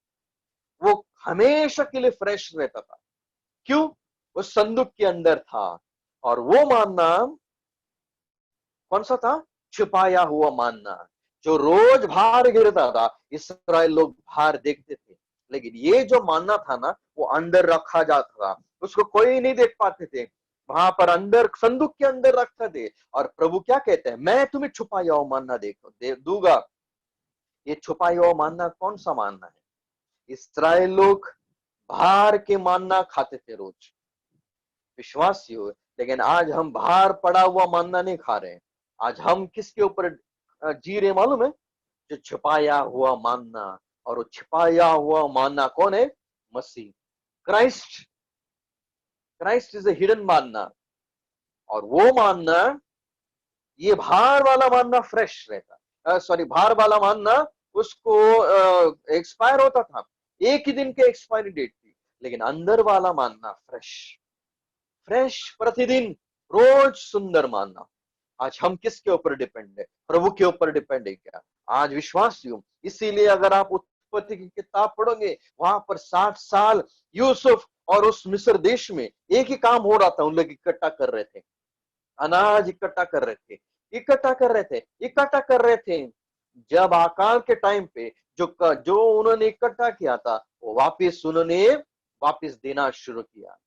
वो हमेशा के लिए फ्रेश रहता था। क्यों? वो संदूक के अंदर था। और वो मानना कौन सा था? छुपाया हुआ मानना, जो रोज बाहर गिरता था। इसराइल लोग बाहर देखते थे, लेकिन ये जो मानना था ना, वो अंदर रखा जाता था, उसको कोई नहीं देख पाते थे। वहां पर अंदर संदूक के अंदर रखते थे। और प्रभु क्या कहते हैं? मैं तुम्हें छुपाया हुआ मानना दूंगा। ये छुपाया हुआ मानना कौन सा मानना है? इसराइल लोग बाहर के मानना खाते थे रोज, विश्वासियों। लेकिन आज हम बाहर पड़ा हुआ मानना नहीं खा रहे हैं। आज हम किसके ऊपर जी रहे मालूम है? जो छिपाया हुआ मानना। और वो छिपाया हुआ मानना कौन है? मसीह, Christ. Christ is a hidden मानना। और वो मानना, ये बाहर वाला मानना फ्रेश रहता, सॉरी, बाहर वाला मानना उसको एक्सपायर होता था, एक ही दिन के एक्सपायरी डेट थी। लेकिन अंदर वाला मानना फ्रेश, फ्रेश प्रतिदिन, रोज सुंदर मानना। आज हम किसके ऊपर डिपेंड है? प्रभु के ऊपर डिपेंड है क्या? आज विश्वासियों, इसीलिए अगर आप उत्पत्ति की किताब पढ़ोगे, वहां पर 60 साल यूसुफ और उस मिस्र देश में एक ही काम हो रहा था। उन लोग इकट्ठा कर रहे थे, अनाज इकट्ठा कर रहे थे, इकट्ठा कर रहे थे, इकट्ठा कर रहे थे। जब अकाल के टाइम पे जो जो उन्होंने इकट्ठा किया था, वो वापिस उन्होंने वापिस देना शुरू किया।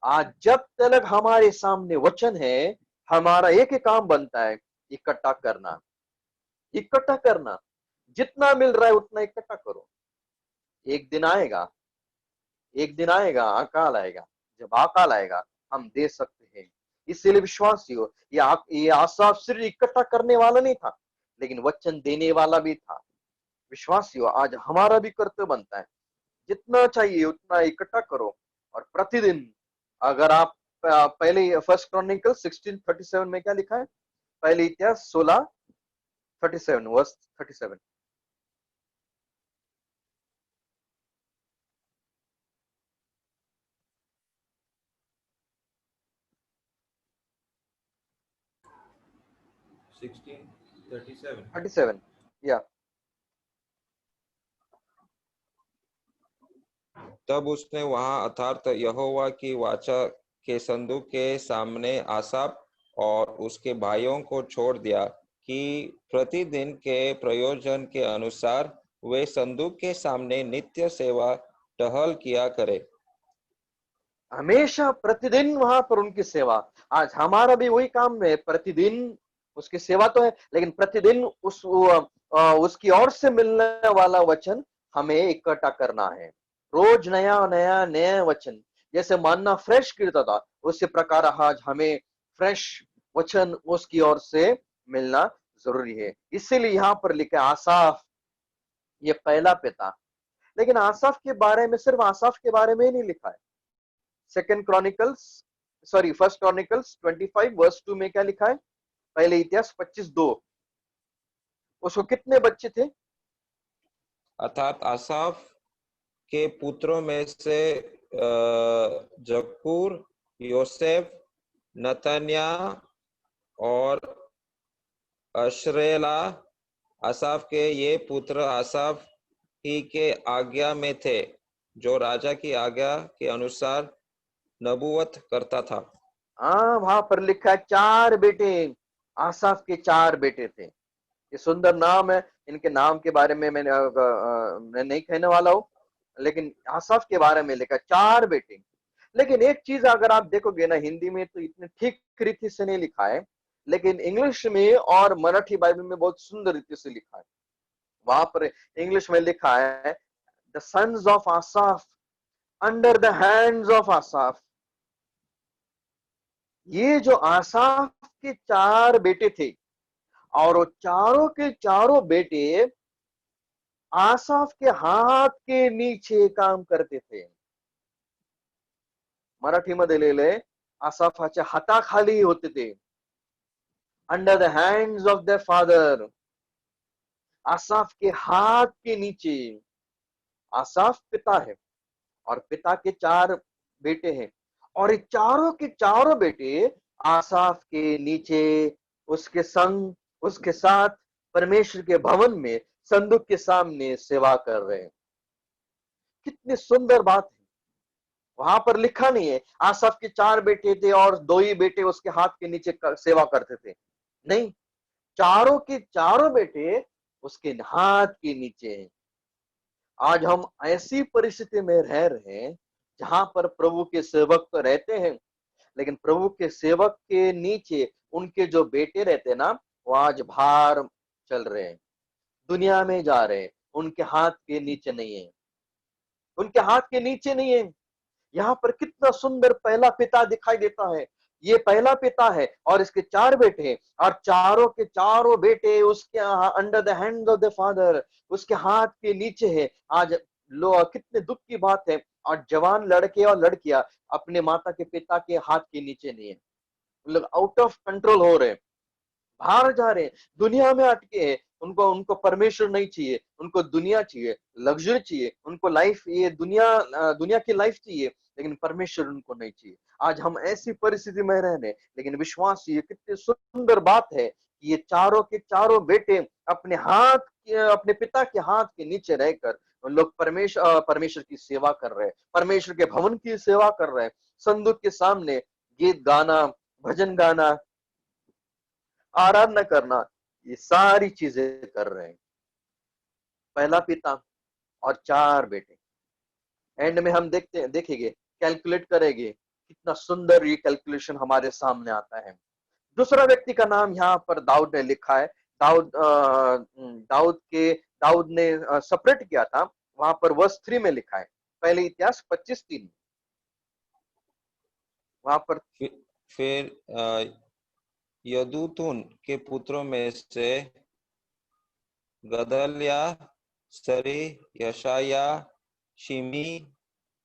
आज जब तक हमारे सामने वचन है, हमारा एक ही काम बनता है, इकट्ठा करना, इकट्ठा करना। जितना मिल रहा है उतना इकट्ठा करो। एक दिन आएगा, एक दिन आएगा, अकाल आएगा। जब अकाल आएगा, हम दे सकते हैं। इसीलिए विश्वासियों, ये आसाफ सिर्फ इकट्ठा करने वाला नहीं था, लेकिन वचन देने वाला भी था। विश्वासियों, आज हमारा भी कर्तव्य बनता है, जितना चाहिए उतना इकट्ठा करो। और प्रतिदिन, अगर आप पहले फर्स्ट क्रॉनिकल 16:37 में क्या लिखा है? पहले इतिहास 16:37 वर्स 37। सिक्सटीन 37। 37, या तब उसने वहां अर्थात यहोवा की वाचा के संदूक के सामने आसाफ और उसके भाइयों को छोड़ दिया कि प्रतिदिन के प्रयोजन के अनुसार वे संदूक के सामने नित्य सेवा टहल किया करे। हमेशा प्रतिदिन वहां पर उनकी सेवा। आज हमारा भी वही काम है, प्रतिदिन उसकी सेवा तो है, लेकिन प्रतिदिन उसकी ओर से मिलने वाला वचन हमें इकट्ठा करना है। रोज नया नया नया वचन, जैसे मानना फ्रेश गिरता था, उसी प्रकार आज हमें फ्रेश वचन उसकी ओर से मिलना जरूरी है। इसीलिए यहाँ पर लिखा है आसाफ, ये पहला पिता। लेकिन आसाफ के बारे में, सिर्फ आसाफ के बारे में ही नहीं लिखा है। फर्स्ट क्रॉनिकल्स 25 वर्स 2 में क्या लिखा है? पहले इतिहास 25:2, उसको कितने बच्चे थे? अर्थात आसाफ के पुत्रों में से जकूर, योसेफ, नतन्या और अशरेला, आसाफ के ये पुत्र आसाफ ही के आज्ञा में थे, जो राजा की आज्ञा के अनुसार नबूवत करता था। हाँ, वहां पर लिखा है 4 बेटे, आसाफ के 4 बेटे थे। ये सुंदर नाम है। इनके नाम के बारे में मैं नहीं कहने वाला हूँ, लेकिन आसाफ के बारे में लिखा 4 बेटे। लेकिन एक चीज अगर आप देखोगे ना, हिंदी में तो इतने ठीक रीति से नहीं लिखा है, लेकिन इंग्लिश में और मराठी बाइबल में बहुत सुंदर रीति से लिखा है। वहां पर इंग्लिश में लिखा है the sons of Asaph under the hands of Asaph. ये जो आसाफ के 4 बेटे थे, और वो चारों के चारों बेटे आसाफ के हाथ के नीचे काम करते थे। मराठीमध्ये लिहिले आसाफाच्या हाताखाली होते ते, under the hands of the father. Asaph के हाथ के नीचे। आसाफ पिता है और पिता के 4 बेटे हैं, और ये चारों के चारों बेटे आसाफ के नीचे उसके संग, उसके साथ परमेश्वर के भवन में संदूक के सामने सेवा कर रहे हैं। कितनी सुंदर बात है। वहां पर लिखा नहीं है आसाफ के 4 बेटे थे और 2 ही बेटे उसके हाथ के नीचे सेवा करते थे। नहीं, चारों के चारों बेटे उसके हाथ के नीचे हैं। आज हम ऐसी परिस्थिति में रह रहे हैं जहां पर प्रभु के सेवक तो रहते हैं, लेकिन प्रभु के सेवक के नीचे उनके जो बेटे रहते हैं ना, वो आज बाहर चल रहे हैं, दुनिया में जा रहे हैं, उनके हाथ के नीचे नहीं है, उनके हाथ के नीचे नहीं है। यहाँ पर कितना सुंदर पहला पिता दिखाई देता है। ये पहला पिता है और इसके 4 बेटे हैं, और चारों के चारों बेटे उसके under the hand of the father, उसके हाथ के नीचे है। आज कितने दुख की बात है, और जवान लड़के और लड़कियां अपने माता के पिता के हाथ के नीचे नहीं है। लोग आउट ऑफ कंट्रोल हो रहे हैं, बाहर जा रहे हैं, दुनिया में अटके हैं। उनको उनको परमेश्वर नहीं चाहिए, उनको दुनिया चाहिए, लग्जरी चाहिए, उनको लाइफ, ये दुनिया की लाइफ चाहिए, लेकिन परमेश्वर उनको नहीं चाहिए। आज हम ऐसी परिस्थिति में रह रहे हैं, लेकिन विश्वास, ये कितनी सुंदर बात है कि ये चारों के चारों बेटे अपने पिता के हाथ के नीचे रहकर उन लोग परमेश्वर की सेवा कर रहे हैं, परमेश्वर के भवन की सेवा कर रहे हैं, संदूक के सामने गीत गाना, भजन गाना, आराधना करना, ये सारी चीजें कर रहे हैं। पहला पिता और 4 बेटे। एंड में हम देखेंगे, कैलकुलेट करेंगे, कितना सुंदर ये कैलकुलेशन हमारे सामने आता है। दूसरा व्यक्ति का नाम यहाँ पर दाऊद ने लिखा है। दाऊद ने सेपरेट किया था, वहां पर वर्स 3 में लिखा है, पहले इतिहास 25:3। वहां पर फिर यदूतून के पुत्रों में से गदल्या, सरी, यशाया, शिमी,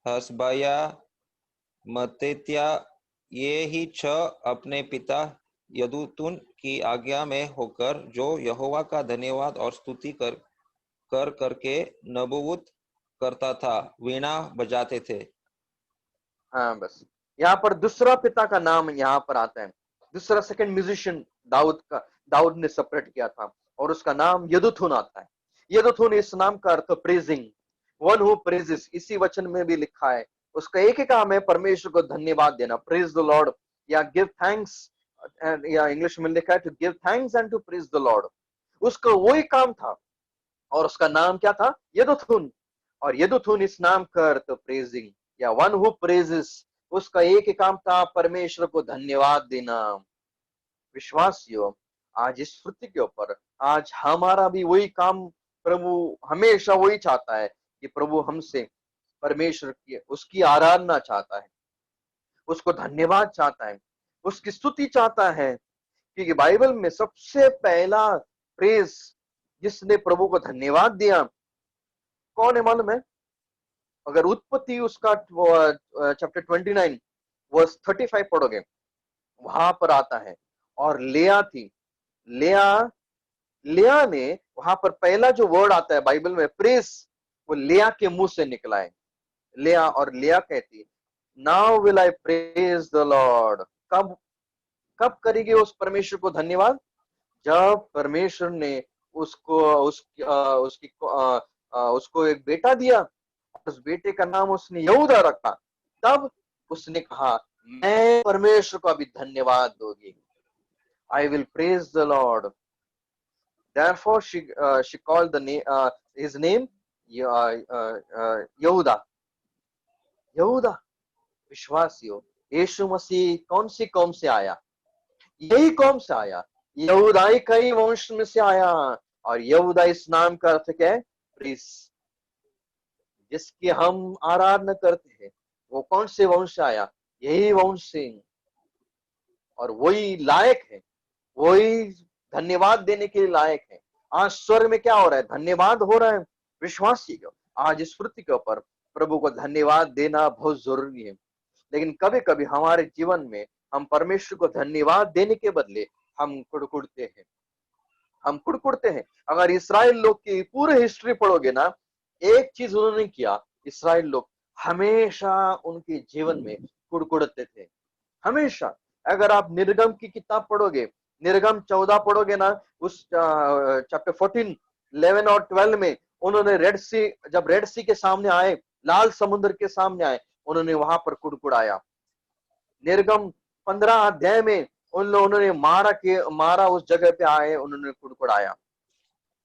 हसबाया, मत्तित्याह, ये ही 6 अपने पिता यदूतून की आज्ञा में होकर, जो यहोवा का धन्यवाद और स्तुति करके नबूवत करता था, वीणा बजाते थे। हाँ, बस यहाँ पर दूसरा पिता का नाम यहाँ पर आता है। दूसरा सेकंड म्यूजिशियन दाऊद ने सेपरेट किया था, और उसका नाम यदुथुन आता है। यदुथुन, इस नाम का अर्थ प्रेजिंग, वन हु प्रेजेस, इसी वचन में भी लिखा है, उसका एक ही काम है परमेश्वर को धन्यवाद देना, प्रेज द लॉर्ड या गिव थैंक्स, या इंग्लिश में लिखा है to give thanks and to praise the Lord. उसका वही काम था, और उसका नाम क्या था? यदुथुन। और यदुथुन इस नाम का अर्थ प्रेजिंग या वन हु प्रेजेस, उसका एक ही काम था परमेश्वर को धन्यवाद देना। विश्वासियों, आज इस पृथ्वी के ऊपर आज हमारा भी वही काम प्रभु हमेशा वही चाहता है कि प्रभु हमसे परमेश्वर की उसकी आराधना चाहता है, उसको धन्यवाद चाहता है, उसकी स्तुति चाहता है। क्योंकि बाइबल में सबसे पहला प्रेज जिसने प्रभु को धन्यवाद दिया कौन है मालूम है? अगर उत्पत्ति उसका चैप्टर 29 वर्स 35 पढ़ोगे, वहां पर आता है। और लेया थी, लेया लेया ने वहां पर पहला जो वर्ड आता है बाइबल में प्रेस, वो लेया के मुंह से निकला है। लेया, और लेया कहती now will I praise the Lord. कब कब करेगी उस परमेश्वर को धन्यवाद? जब परमेश्वर ने उसको एक बेटा दिया, उस बेटे का नाम उसने यहूदा रखा, तब उसने कहा मैं परमेश्वर को अभी धन्यवाद दूंगी, I will praise the Lord. Therefore she called his name यहूदा। यहूदा। विश्वासियों, यीशु मसीह कौन सी कौम से आया? यही कौम से आया, यहूदाई कई वंश में से आया। और यहूदा इस नाम का अर्थ क्या है? प्रीस। जिसकी हम आराधना करते हैं वो कौन से वंश से आया? यही वंश से। और वही लायक है, वही धन्यवाद देने के लिए लायक है। आज स्वर्ग में क्या हो रहा है? धन्यवाद हो रहा है। विश्वासी को आज इस पृथ्वी के ऊपर प्रभु को धन्यवाद देना बहुत जरूरी है। लेकिन कभी कभी हमारे जीवन में हम परमेश्वर को धन्यवाद देने के बदले हम कुड़कुड़ते हैं। अगर इस्राएल लोग की पूरी हिस्ट्री पढ़ोगे ना, एक चीज उन्होंने किया, इस्राएल लोग हमेशा उनके जीवन में कुड़कुड़ते थे, हमेशा। अगर आप निर्गम की किताब पढ़ोगे, निर्गम 14 पढ़ोगे ना, उस चैप्टर 14, 11 और 12 में उन्होंने जब रेड सी के सामने आए, लाल समुद्र के सामने आए, उन्होंने वहां पर कुड़कुड़ाया। निर्गम 15 अध्याय में उन्होंने मारा उस जगह पे आए, उन्होंने कुड़कुड़ाया।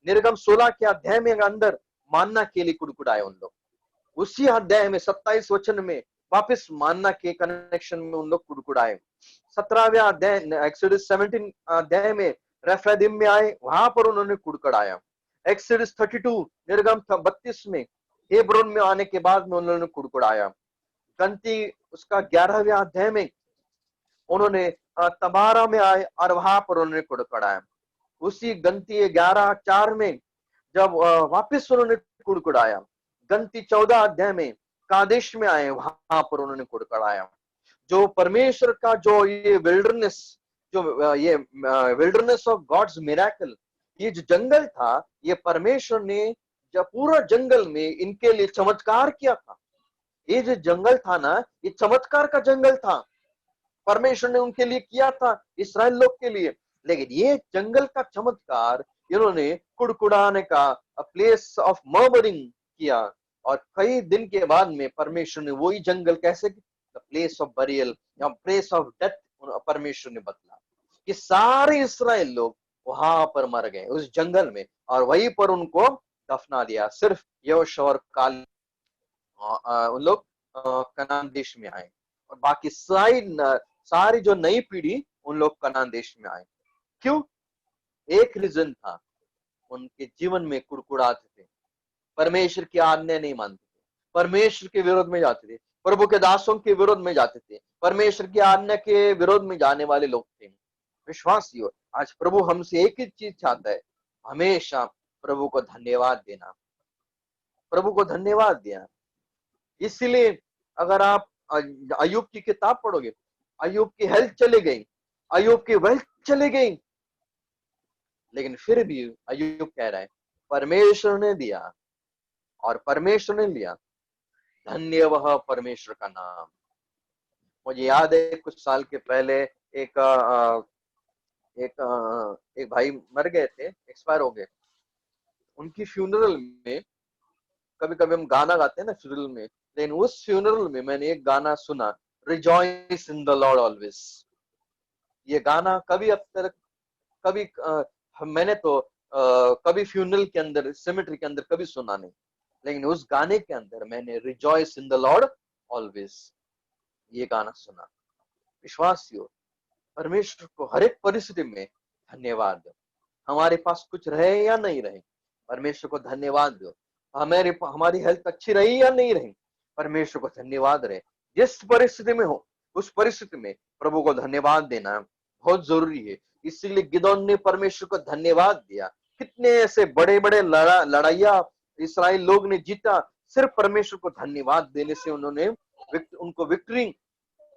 निर्गम 16 के अध्याय में अंदर मानना के लिए कुड़कुड़ाए उन लोग। उसी अध्याय में 27 वचन में वापस मानना के कनेक्शन में उन लोग कुड़कुड़ाए। 17वें अध्याय एक्सोडस 17 अध्याय में रेफादीम में आए, वहां पर उन्होंने कुड़कुड़ाया। एक्सोडस 32 निर्गम 32 में हेब्रोन में आने के बाद में उन्होंने कुड़कुड़ाया। गंती उसका 11वें अध्याय में उन्होंने तबारा में आए और वहां पर उन्होंने कुड़कुड़ाया। उसी गंती 11:4 में जब वापस उन्होंने कुड़कुड़ाया। गंती 14 अध्याय में कादेश में आए, वहां पर उन्होंने कुड़कुड़ाया। जो परमेश्वर का जो ये विल्डरनेस ऑफ गॉड्स मिरेकल, ये जो जंगल था, ये परमेश्वर ने जब पूरा जंगल में इनके लिए चमत्कार किया था। ये जो जंगल था ना, ये चमत्कार का जंगल था, परमेश्वर ने उनके लिए किया था, इस्राएल लोग के लिए। लेकिन ये जंगल का चमत्कार इन्होंने कुड़कुड़ाने का प्लेस ऑफ मर्मरिंग किया। और कई दिन के बाद में परमेश्वर ने वही जंगल कैसे प्लेस ऑफ बरियल या प्लेस ऑफ डेथ परमेश्वर ने बदला कि सारे इस्राएल लोग वहां पर मर गए उस जंगल में, और वहीं पर उनको दफना दिया। सिर्फ यहोशू और कालेब उन लोग कनान देश में आए, और बाकी सारी जो नई पीढ़ी उन लोग कनान देश में आए। क्यों? एक रीजन था, उनके जीवन में कुड़कुड़ाते थे, परमेश्वर की आज्ञा नहीं मानते थे, परमेश्वर के विरोध में जाते थे, प्रभु के दासों के विरोध में जाते थे, परमेश्वर की आज्ञा के विरोध में जाने वाले लोग थे। विश्वासियों, आज प्रभु हमसे एक ही चीज चाहता है, हमेशा प्रभु को धन्यवाद देना, प्रभु को धन्यवाद देना। इसलिए अगर आप अय्यूब की किताब पढ़ोगे, अय्यूब की हेल्थ चली गई, अय्यूब की वेल्थ चली गई, लेकिन फिर भी अय्यूब कह रहा है परमेश्वर ने दिया और परमेश्वर ने लिया, धन्य वह परमेश्वर का नाम। मुझे याद है कुछ साल के पहले एक भाई मर गए थे, एक्सपायर हो गए। उनकी फ्यूनरल में कभी कभी हम गाना गाते हैं ना फ्यूनरल में, लेकिन उस फ्यूनरल में मैंने एक गाना सुना, rejoice in the Lord always. ये गाना कभी अब तक कभी मैंने तो कभी फ्यूनरल के अंदर, सेमेट्री के अंदर कभी सुना नहीं, लेकिन उस गाने के अंदर मैंने rejoice in the Lord always ये गाना सुना। विश्वासियों, परमेश्वर को हर एक परिस्थिति में धन्यवाद दो। हमारे पास कुछ रहे या नहीं रहे, परमेश्वर को धन्यवाद दो। हमारी हेल्थ अच्छी रही या नहीं रही, परमेश्वर को धन्यवाद रहे। जिस परिस्थिति में हो उस परिस्थिति में प्रभु को धन्यवाद देना बहुत जरूरी है। इसीलिए गिदोन ने परमेश्वर को धन्यवाद दिया। कितने ऐसे बड़े बड़े लड़ाइया इस्राएल लोग ने जीता, सिर्फ परमेश्वर को धन्यवाद देने से उनको विक्ट्री,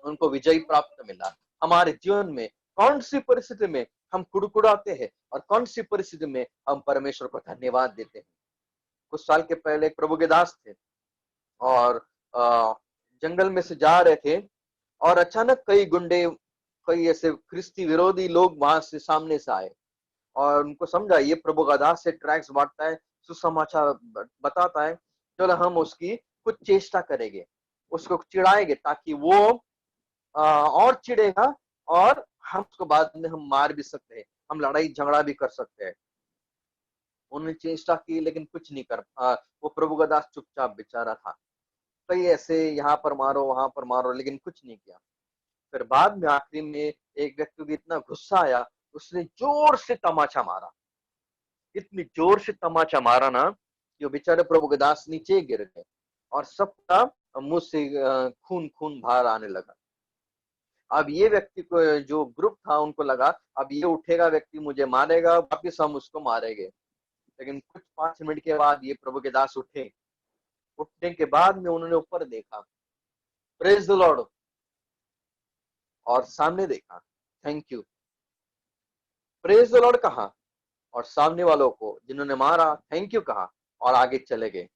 उनको विजय प्राप्त मिला। हमारे जीवन में कौन सी परिस्थिति में हम कुड़कुड़ाते हैं और कौन सी परिस्थिति में हम परमेश्वर को धन्यवाद देते हैं। कुछ साल के पहले एक प्रभु के दास थे और जंगल में से जा रहे थे और अचानक कई गुंडे, कई ऐसे ख्रिस्ती विरोधी लोग वहां से सामने से आए और उनको समझा ये प्रभु का दास से ट्रैक्स बांटता है, सुसमाचार बताता है, चलो हम उसकी कुछ चेष्टा करेंगे, उसको चिढ़ाएंगे ताकि वो और चिढ़ेगा और हम उसको बाद में हम मार भी सकते हैं, हम लड़ाई झगड़ा भी कर सकते हैं। उन्होंने चेष्टा की लेकिन कुछ नहीं कर वो प्रभु का दास चुपचाप बेचारा था। कई ऐसे यहाँ पर मारो वहां पर मारो, लेकिन कुछ नहीं किया। फिर बाद में आखिरी में एक व्यक्ति को इतना गुस्सा आया, उसने जोर से तमाचा मारा, इतनी जोर से तमाचा मारा ना कि वो बेचारे प्रभु के दास नीचे गिर गए और सबका मुंह से खून खून बाहर आने लगा। अब ये व्यक्ति को, जो ग्रुप था, उनको लगा अब ये उठेगा व्यक्ति मुझे मारेगा, वापिस हम उसको मारेंगे। लेकिन कुछ 5 मिनट के बाद ये प्रभु के दास उठे। उठने के बाद में उन्होंने ऊपर देखा, प्रेज द लॉर्ड, और सामने देखा, thank you, praise the Lord कहा और सामने वालों को जिन्होंने मारा थैंक यू कहा और आगे चले गए।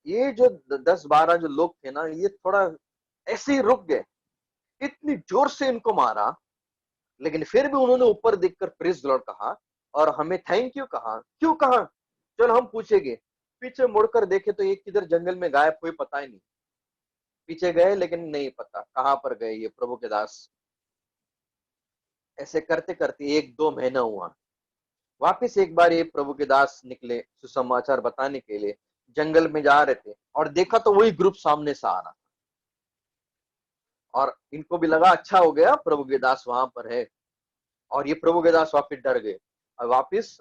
ये जो 10-12 जो लोग थे ना, ये थोड़ा ऐसे ही रुक गए, इतनी जोर से इनको मारा, लेकिन फिर भी उन्होंने ऊपर देखकर प्रेज द लॉर्ड कहा और हमें थैंक यू कहा। क्यों कहा, चलो हम पूछेंगे। पीछे मुड़कर देखे तो ये किधर जंगल में गायब हुए, पता ही नहीं। पीछे गए लेकिन नहीं पता कहां पर गए ये प्रभु के दास। ऐसे करते करते 1-2 महीना हुआ। वापिस एक बार ये प्रभु के दास निकले सुसमाचार बताने के लिए, जंगल में जा रहे थे और देखा तो वही ग्रुप सामने से आ रहा था और इनको भी लगा अच्छा हो गया प्रभु के दास वहां पर है, और ये प्रभु के दास वापिस डर गए और वापिस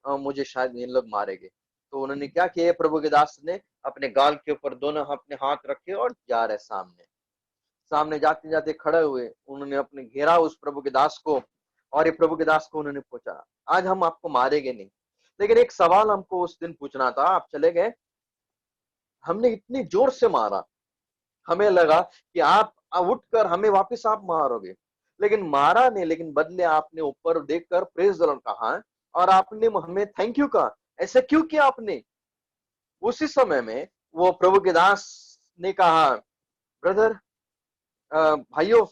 मुझे शायद ये लोग मारेंगे। तो उन्होंने क्या किया, प्रभु के दास ने अपने गाल के ऊपर दोनों अपने हाथ रखे और जा रहे सामने जाते जाते खड़े हुए। उन्होंने अपने घेरा उस प्रभु के दास को और ये प्रभु के दास को उन्होंने पूछा, आज हम आपको मारेंगे नहीं, लेकिन एक सवाल हमको उस दिन पूछना था। आप चले गए, हमने इतनी जोर से मारा, हमें लगा कि आप उठकर हमें वापस आप मारोगे, लेकिन मारा नहीं, लेकिन बदले आपने ऊपर देखकर प्रेज द लॉर्ड कहा और आपने हमें थैंक यू कहा। ऐसे क्यों किया आपने? उसी समय में वो प्रभु के दास ने कहा, ब्रदर, भाइयों,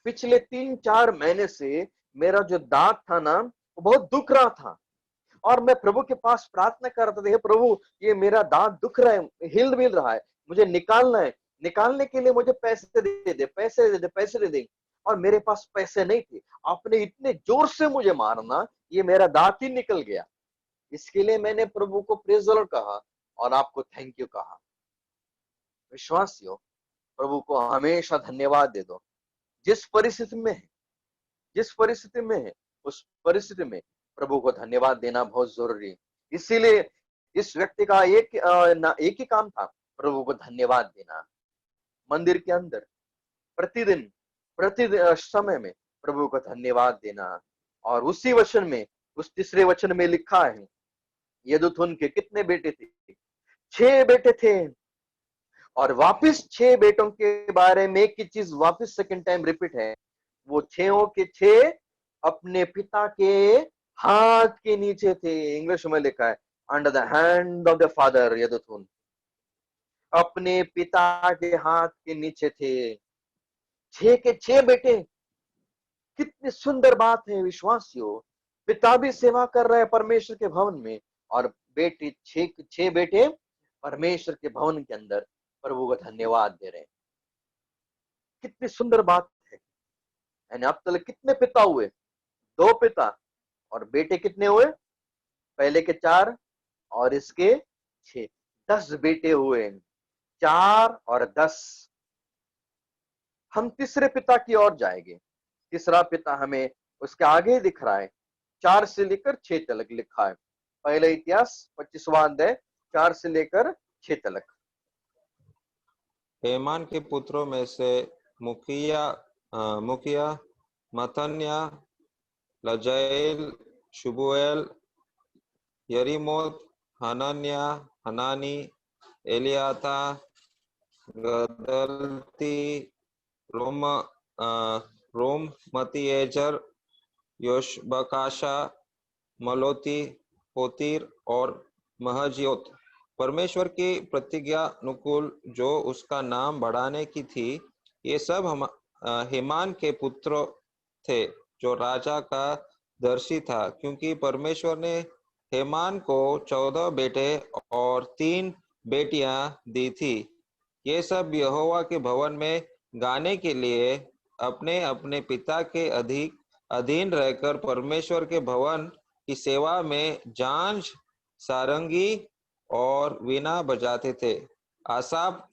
पिछले 3-4 महीने से मेरा जो दांत था ना, वो बहुत दुख रहा था और मैं प्रभु के पास प्रार्थना कर रहा था, हे प्रभु ये मेरा दांत दुख रहा है, हिल मिल रहा है, मुझे निकालना है, निकालने के लिए मुझे पैसे दे दे, पैसे दे दे, पैसे दे दे, और मेरे पास पैसे नहीं थे। आपने इतने जोर से मुझे मारना, ये मेरा दांत ही निकल गया। इसके लिए मैंने प्रभु को प्रेज द लॉर्ड कहा और आपको थैंक यू कहा। विश्वासियों, प्रभु को हमेशा धन्यवाद दे दो। जिस परिस्थिति में है, जिस परिस्थिति में है, उस परिस्थिति में प्रभु को धन्यवाद देना बहुत जरूरी है। इसीलिए इस व्यक्ति का एक ही काम था, प्रभु को धन्यवाद देना। मंदिर के अंदर प्रतिदिन समय में प्रभु को धन्यवाद देना। और उसी वचन में, उस तीसरे वचन में लिखा है, यदुथुन के कितने बेटे थे? 6 बेटे थे। और वापिस 6 बेटों के बारे में एक ही चीज वापिस सेकंड टाइम रिपीट है, वो 6 के 6 अपने पिता के हाथ के नीचे थे। इंग्लिश में लिखा है, under the hand of the father Jeduthun, अपने पिता के हाथ के नीचे थे। 6 के 6 बेटे, कितनी सुंदर बात है विश्वासियों। पिता भी सेवा कर रहे हैं परमेश्वर के भवन में और बेटे, छह बेटे परमेश्वर के भवन के अंदर प्रभु को धन्यवाद दे रहे हैं। कितनी सुंदर बात है। यानी अब तक कितने पिता हुए? 2 पिता। और बेटे कितने हुए? पहले के 4 और इसके 6, 10 बेटे हुए। 4 और 10। हम तीसरे पिता की ओर जाएंगे। तीसरा पिता हमें उसके आगे दिख रहा है, 4 से लेकर 6 तक लिखा है। पहले इतिहास 25वां अध्याय 4 से लेकर 6 तक। हेमान के पुत्रों में से मुखिया मथन्या, लजैल, शुबुएल, यरीमोत, हनन्या, हनानी, एलियाता, गदलती, रोमतीएजर, योशबकाशा, मलोती, होतीर और महजियोत। परमेश्वर की प्रतिज्ञा अनुकूल जो उसका नाम बढ़ाने की थी, ये सब हेमान के पुत्र थे, जो राजा का दर्शी था, क्योंकि परमेश्वर ने हेमान को 14 बेटे और 3 बेटियां दी थी। ये सब यहोवा के भवन में गाने के लिए अपने अपने पिता के अधीन रहकर परमेश्वर के भवन की सेवा में झांझ, सारंगी और वीणा बजाते थे। आसाफ,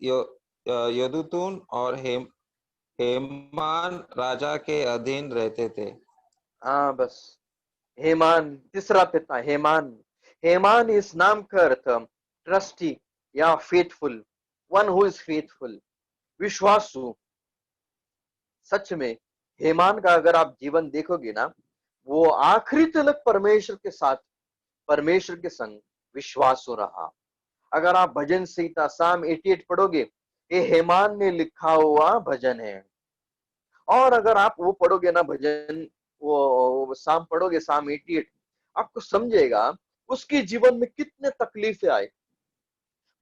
यदुतून और हेमान राजा के अधीन रहते थे। हाँ, बस हेमान तीसरा पिता। हेमान, हेमान इस नाम का अर्थ ट्रस्टी या faithful, one who is faithful, विश्वासु। सच में हेमान का अगर आप जीवन देखोगे ना, वो आखिरी तक परमेश्वर के साथ, परमेश्वर के संग विश्वासु रहा। अगर आप भजन संहिता साम 88 पढ़ोगे, ये हेमान ने लिखा हुआ भजन है। और अगर आप वो पढ़ोगे ना भजन, वो साम पढ़ोगे, साम 88, आपको समझेगा उसके जीवन में कितने तकलीफें आई,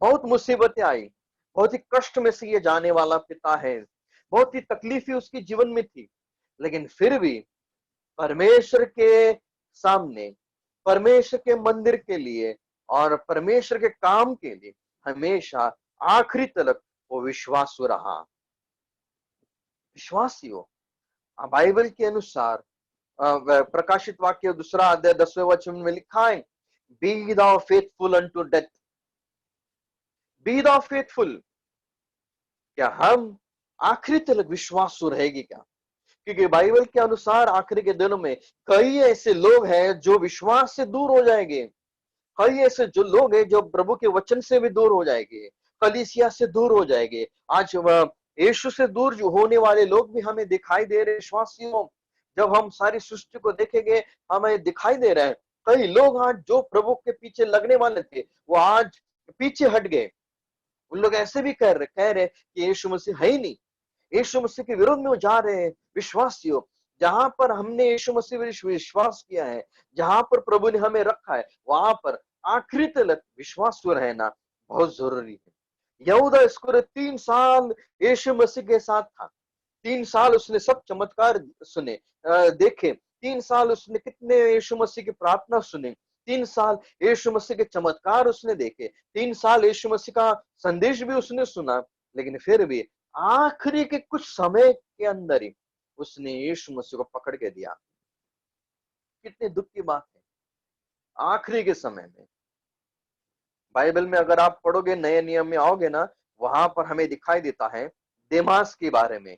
बहुत मुसीबतें आई, बहुत ही कष्ट में से ये जाने वाला पिता है, बहुत ही तकलीफें उसके जीवन में थी। लेकिन फिर भी परमेश्वर के सामने, परमेश्वर के मंदिर के लिए और परमेश्वर के काम के लिए हमेशा आखिरी तक वो विश्वासु रहा। विश्वासी हो। बाइबल के अनुसार प्रकाशित वाक्य 2 अध्याय 10वें वचन में लिखा है, be thou faithful unto death, be thou faithful। क्या हम आखिरी तक विश्वासु रहेगी क्या? क्योंकि बाइबल के अनुसार आखिरी के दिनों में कई ऐसे लोग हैं जो विश्वास से दूर हो जाएंगे। कई ऐसे जो लोग हैं जो प्रभु के वचन से भी दूर हो जाएंगे, कलीसिया से दूर हो जाएंगे। आज यीशु से दूर जो होने वाले लोग भी हमें दिखाई दे रहे विश्वासियों। जब हम सारी सृष्टि को देखेंगे, हमें दिखाई दे रहा है कई लोग आज जो प्रभु के पीछे लगने वाले थे, वो आज पीछे हट गए। उन लोग ऐसे भी कह रहे कि यीशु मसीह है ही नहीं। यीशु मसीह के विरोध में वो जा रहे हैं। विश्वासियों, जहां पर हमने यीशु मसीह पर विश्वास किया है, जहां पर प्रभु ने हमें रखा है, वहां पर आखिरी तक विश्वास रहना बहुत जरूरी है। यहूदा इस्करियोती 3 साल यीशु मसीह के साथ था। 3 साल उसने सब चमत्कार सुने, देखे। 3 साल उसने कितने यीशु मसीह की प्रार्थना सुने। 3 साल यीशु मसीह के चमत्कार उसने देखे। 3 साल यीशु मसीह का संदेश भी उसने सुना। लेकिन फिर भी आखिरी के कुछ समय के अंदर ही उसने यीशु मसीह को पकड़ के दिया। कितने दुख की बात है। आखिरी के समय में बाइबल में अगर आप पढ़ोगे, नए नियम में आओगे ना, वहां पर हमें दिखाई देता है देमास के बारे में।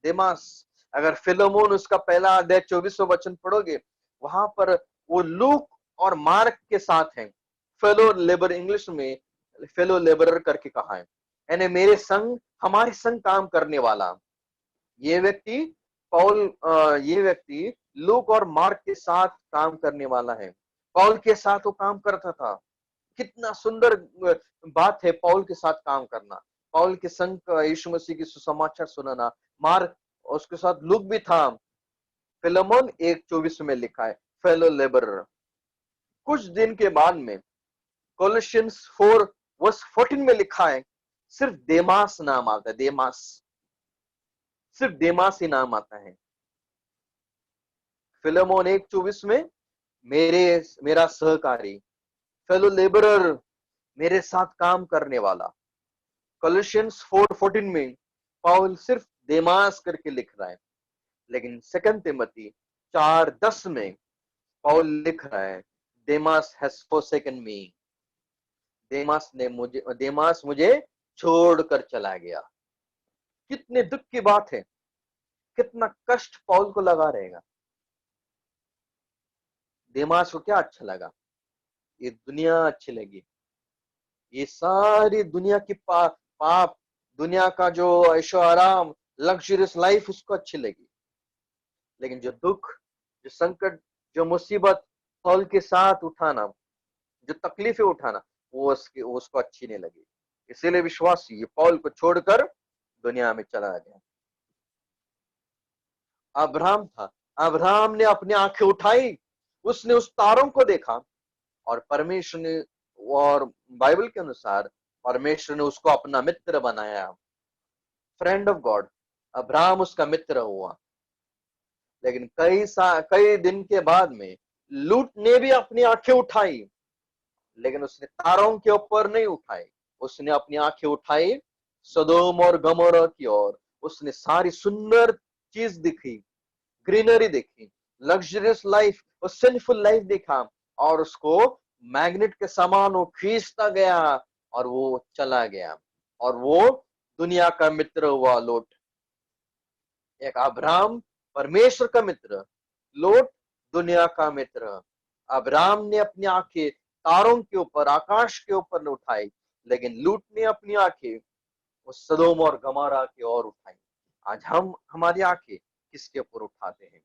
देमास, अगर फिलोमोन उसका पहला अध्याय 24वां वचन पढ़ोगे, वहां पर वो लूक और मार्क के साथ है। फेलो लेबर, इंग्लिश में फेलो लेबरर करके कहा है, यानी मेरे संग, हमारे संग काम करने वाला। ये व्यक्ति ये व्यक्ति लूक और मार्क के साथ काम करने वाला है। पौल के साथ वो काम करता था। कितना सुंदर बात है पौल के साथ काम करना, पौल के संग यीशु मसीह की सुसमाचार सुनाना। मार्क, उसके साथ लूक भी था। फिलेमोन 1:24 में लिखा है फेलो लेबरर। कुछ दिन के बाद में कोलोसियंस 4:14 में लिखा है सिर्फ देमास नाम आता है। देमास, सिर्फ देमास ही नाम आता है। फिलेमोन 1:24 में मेरा सहकारी, फेलो लेबरर, मेरे साथ काम करने वाला। कोलोसियंस 4:14 में पौल सिर्फ देमास करके लिख रहा है, लेकिन 2 तिमोथी 4:10 में पौल लिख रहा है, देमास हैज फॉरसेकन मी, देमास मुझे छोड़कर चला गया। कितने दुख की बात है, कितना कष्ट पौल को लगा रहेगा। देमास को क्या अच्छा लगा? ये दुनिया अच्छी लगी, ये सारी दुनिया की पाप, दुनिया का जो ऐशो आराम, लग्जरियस लाइफ उसको अच्छी लगी। लेकिन जो दुख, जो संकट, जो मुसीबत पौल के साथ उठाना, जो तकलीफें उठाना, वो उसको अच्छी नहीं लगी। इसीलिए विश्वासी ये पौल को छोड़कर दुनिया में चला गया। अब्राहम था, अब्राहम ने अपनी आंखें उठाई, उसने उस तारों को देखा और परमेश्वर ने, और बाइबल के अनुसार परमेश्वर ने उसको अपना मित्र बनाया, फ्रेंड ऑफ गॉड। अब्राहम उसका मित्र हुआ। लेकिन कई दिन के बाद में लूत ने भी अपनी आंखें उठाई, लेकिन उसने तारों के ऊपर नहीं उठाई, उसने अपनी आंखें उठाई सदोम और गमोरा की ओर। उसने सारी सुंदर चीज दिखी, ग्रीनरी देखी, लग्जरियस लाइफ और सिंफुल लाइफ देखा, और उसको मैग्नेट के समान वो खींचता गया और वो चला गया, और वो दुनिया का मित्र हुआ लोट। एक अब्राहम परमेश्वर का मित्र, लोट दुनिया का मित्र। अब्राहम ने अपनी आंखें तारों के ऊपर, आकाश के ऊपर न उठाई, लेकिन लूट ने अपनी आंखें उस सदोम और गमोरा की ओर उठाई। आज हम हमारी आंखें किसके ऊपर उठाते हैं?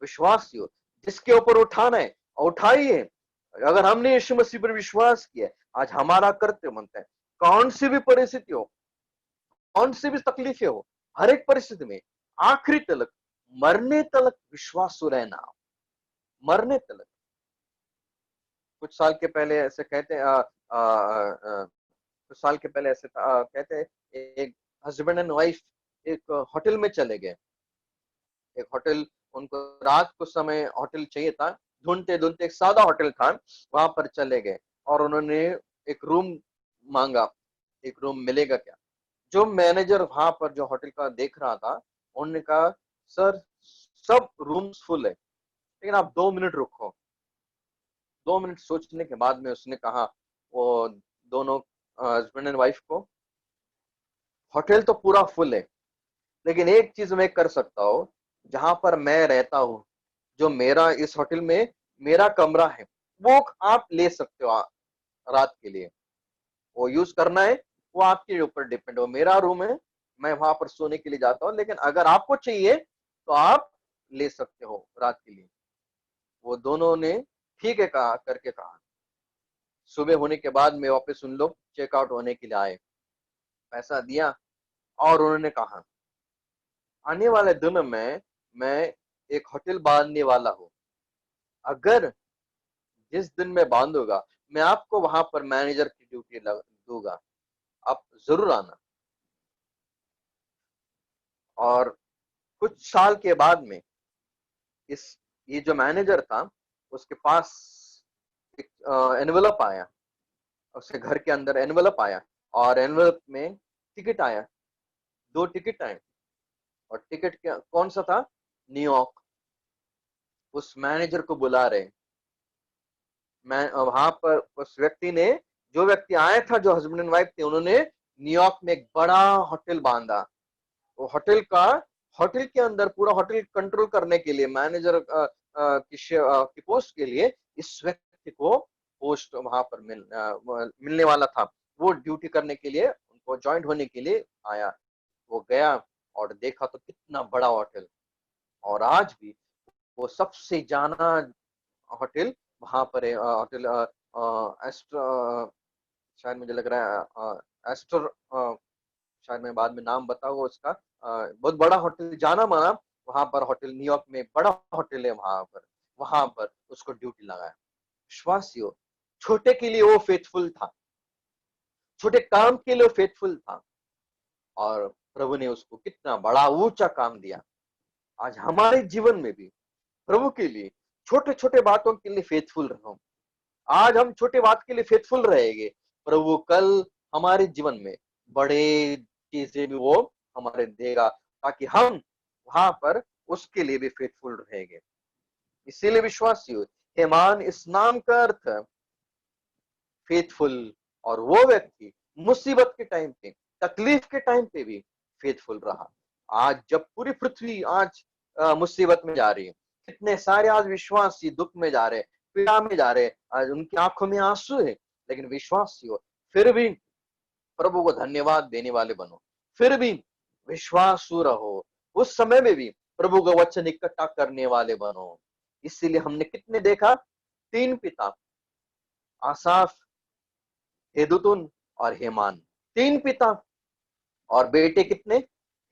विश्वासियों, जिसके ऊपर उठाना है उठाइए। अगर हमने यीशु मसीह पर विश्वास किया, आज हमारा कर्तव्य बनता है, कौन सी भी परिस्थिति हो, कौन सी भी तकलीफें हो, हर एक परिस्थिति में आखिरी तलक, मरने तलक विश्वासु रहना, मरने तलक। कुछ साल के पहले ऐसे कहते हैं, कुछ साल के पहले ऐसे कहते हैं, एक हस्बैंड एंड वाइफ एक होटल में चले गए। एक होटल, उनको रात को समय होटल चाहिए था, ढूंढते ढूंढते एक सादा होटल था, वहां पर चले गए और उन्होंने एक रूम मांगा, एक रूम मिलेगा क्या? जो मैनेजर वहां पर जो होटल का देख रहा था, उन्होंने कहा, सर सब रूम्स फुल है, लेकिन आप 2 मिनट रुको। 2 मिनट सोचने के बाद में उसने कहा, वो दोनों हस्बैंड एंड वाइफ को, होटल तो पूरा फुल है, लेकिन एक चीज मैं कर सकता हूँ, जहां पर मैं रहता हूँ, जो मेरा इस होटल में मेरा कमरा है, वो आप ले सकते हो रात के लिए। वो यूज करना है, वो आपके ऊपर डिपेंड हो। मेरा रूम है, मैं वहां पर सोने के लिए जाता हूँ, लेकिन अगर आपको चाहिए तो आप ले सकते हो रात के लिए। वो दोनों ने ठीक है कहा, करके कहा। सुबह होने के बाद में वापस उन लोग चेकआउट होने के लिए आए, पैसा दिया और उन्होंने कहा, आने वाले दिन में मैं एक होटल बांधने वाला हूँ, अगर जिस दिन मैं बांधूंगा, मैं आपको वहां पर मैनेजर की ड्यूटी दूंगा, आप जरूर आना। और कुछ साल के बाद में ये जो मैनेजर था, उसके पास एक एनवेलप आया, उसके घर के अंदर एनवेलप आया, और एनवेलप में टिकट आया, 2 टिकट आए, और टिकट कौन सा था? न्यूयॉर्क। उस मैनेजर को बुला रहे, मैं वहां पर उस व्यक्ति ने, जो व्यक्ति आया था, जो हस्बैंड एंड वाइफ थे, उन्होंने न्यूयॉर्क में एक बड़ा होटल बांधा। वो होटल के अंदर पूरा होटल कंट्रोल करने के लिए, मैनेजर की पोस्ट के लिए इस व्यक्ति को पोस्ट वहां पर मिलने वाला था। वो ड्यूटी करने के लिए, उनको ज्वाइंट होने के लिए आया। वो गया और देखा तो कितना बड़ा होटल, और आज भी वो सबसे जाना होटल वहां पर है। होटल एस्टर, शायद मुझे लग रहा है एस्टर, शायद मैं बाद में नाम बताऊंगा उसका। बहुत बड़ा होटल, जाना माना वहां पर होटल, न्यूयॉर्क में बड़ा होटल है वहां पर उसको ड्यूटी लगाया। विश्वासियों, छोटे के लिए वो फेथफुल था, छोटे काम के लिए वो फेथफुल था, और प्रभु ने उसको कितना बड़ा ऊंचा काम दिया। आज हमारे जीवन में भी प्रभु के लिए छोटे छोटे बातों के लिए फेथफुल रहो। आज हम छोटे बात के लिए फेथफुल रहेंगे, प्रभु कल हमारे जीवन में बड़े चीजें भी वो हमारे देगा, ताकि हम वहां पर उसके लिए भी फेथफुल रहेंगे। इसीलिए विश्वासियों, हेमान इस नाम का अर्थ फेथफुल, और वो व्यक्ति मुसीबत के टाइम पे, तकलीफ के टाइम पे भी फेथफुल रहा। आज जब पूरी पृथ्वी आज मुसीबत में जा रही है, कितने सारे आज विश्वासी दुख में जा रहे, पीड़ा में जा रहे, आज उनकी आंखों में आंसू है, लेकिन विश्वासी हो फिर भी प्रभु को धन्यवाद देने वाले बनो, फिर भी विश्वासु रहो, उस समय में भी प्रभु का वचन इकट्ठा करने वाले बनो। इसीलिए हमने कितने देखा, 3 पिता, आसाफ, हेदुतुन और हेमान, 3 पिता और बेटे कितने।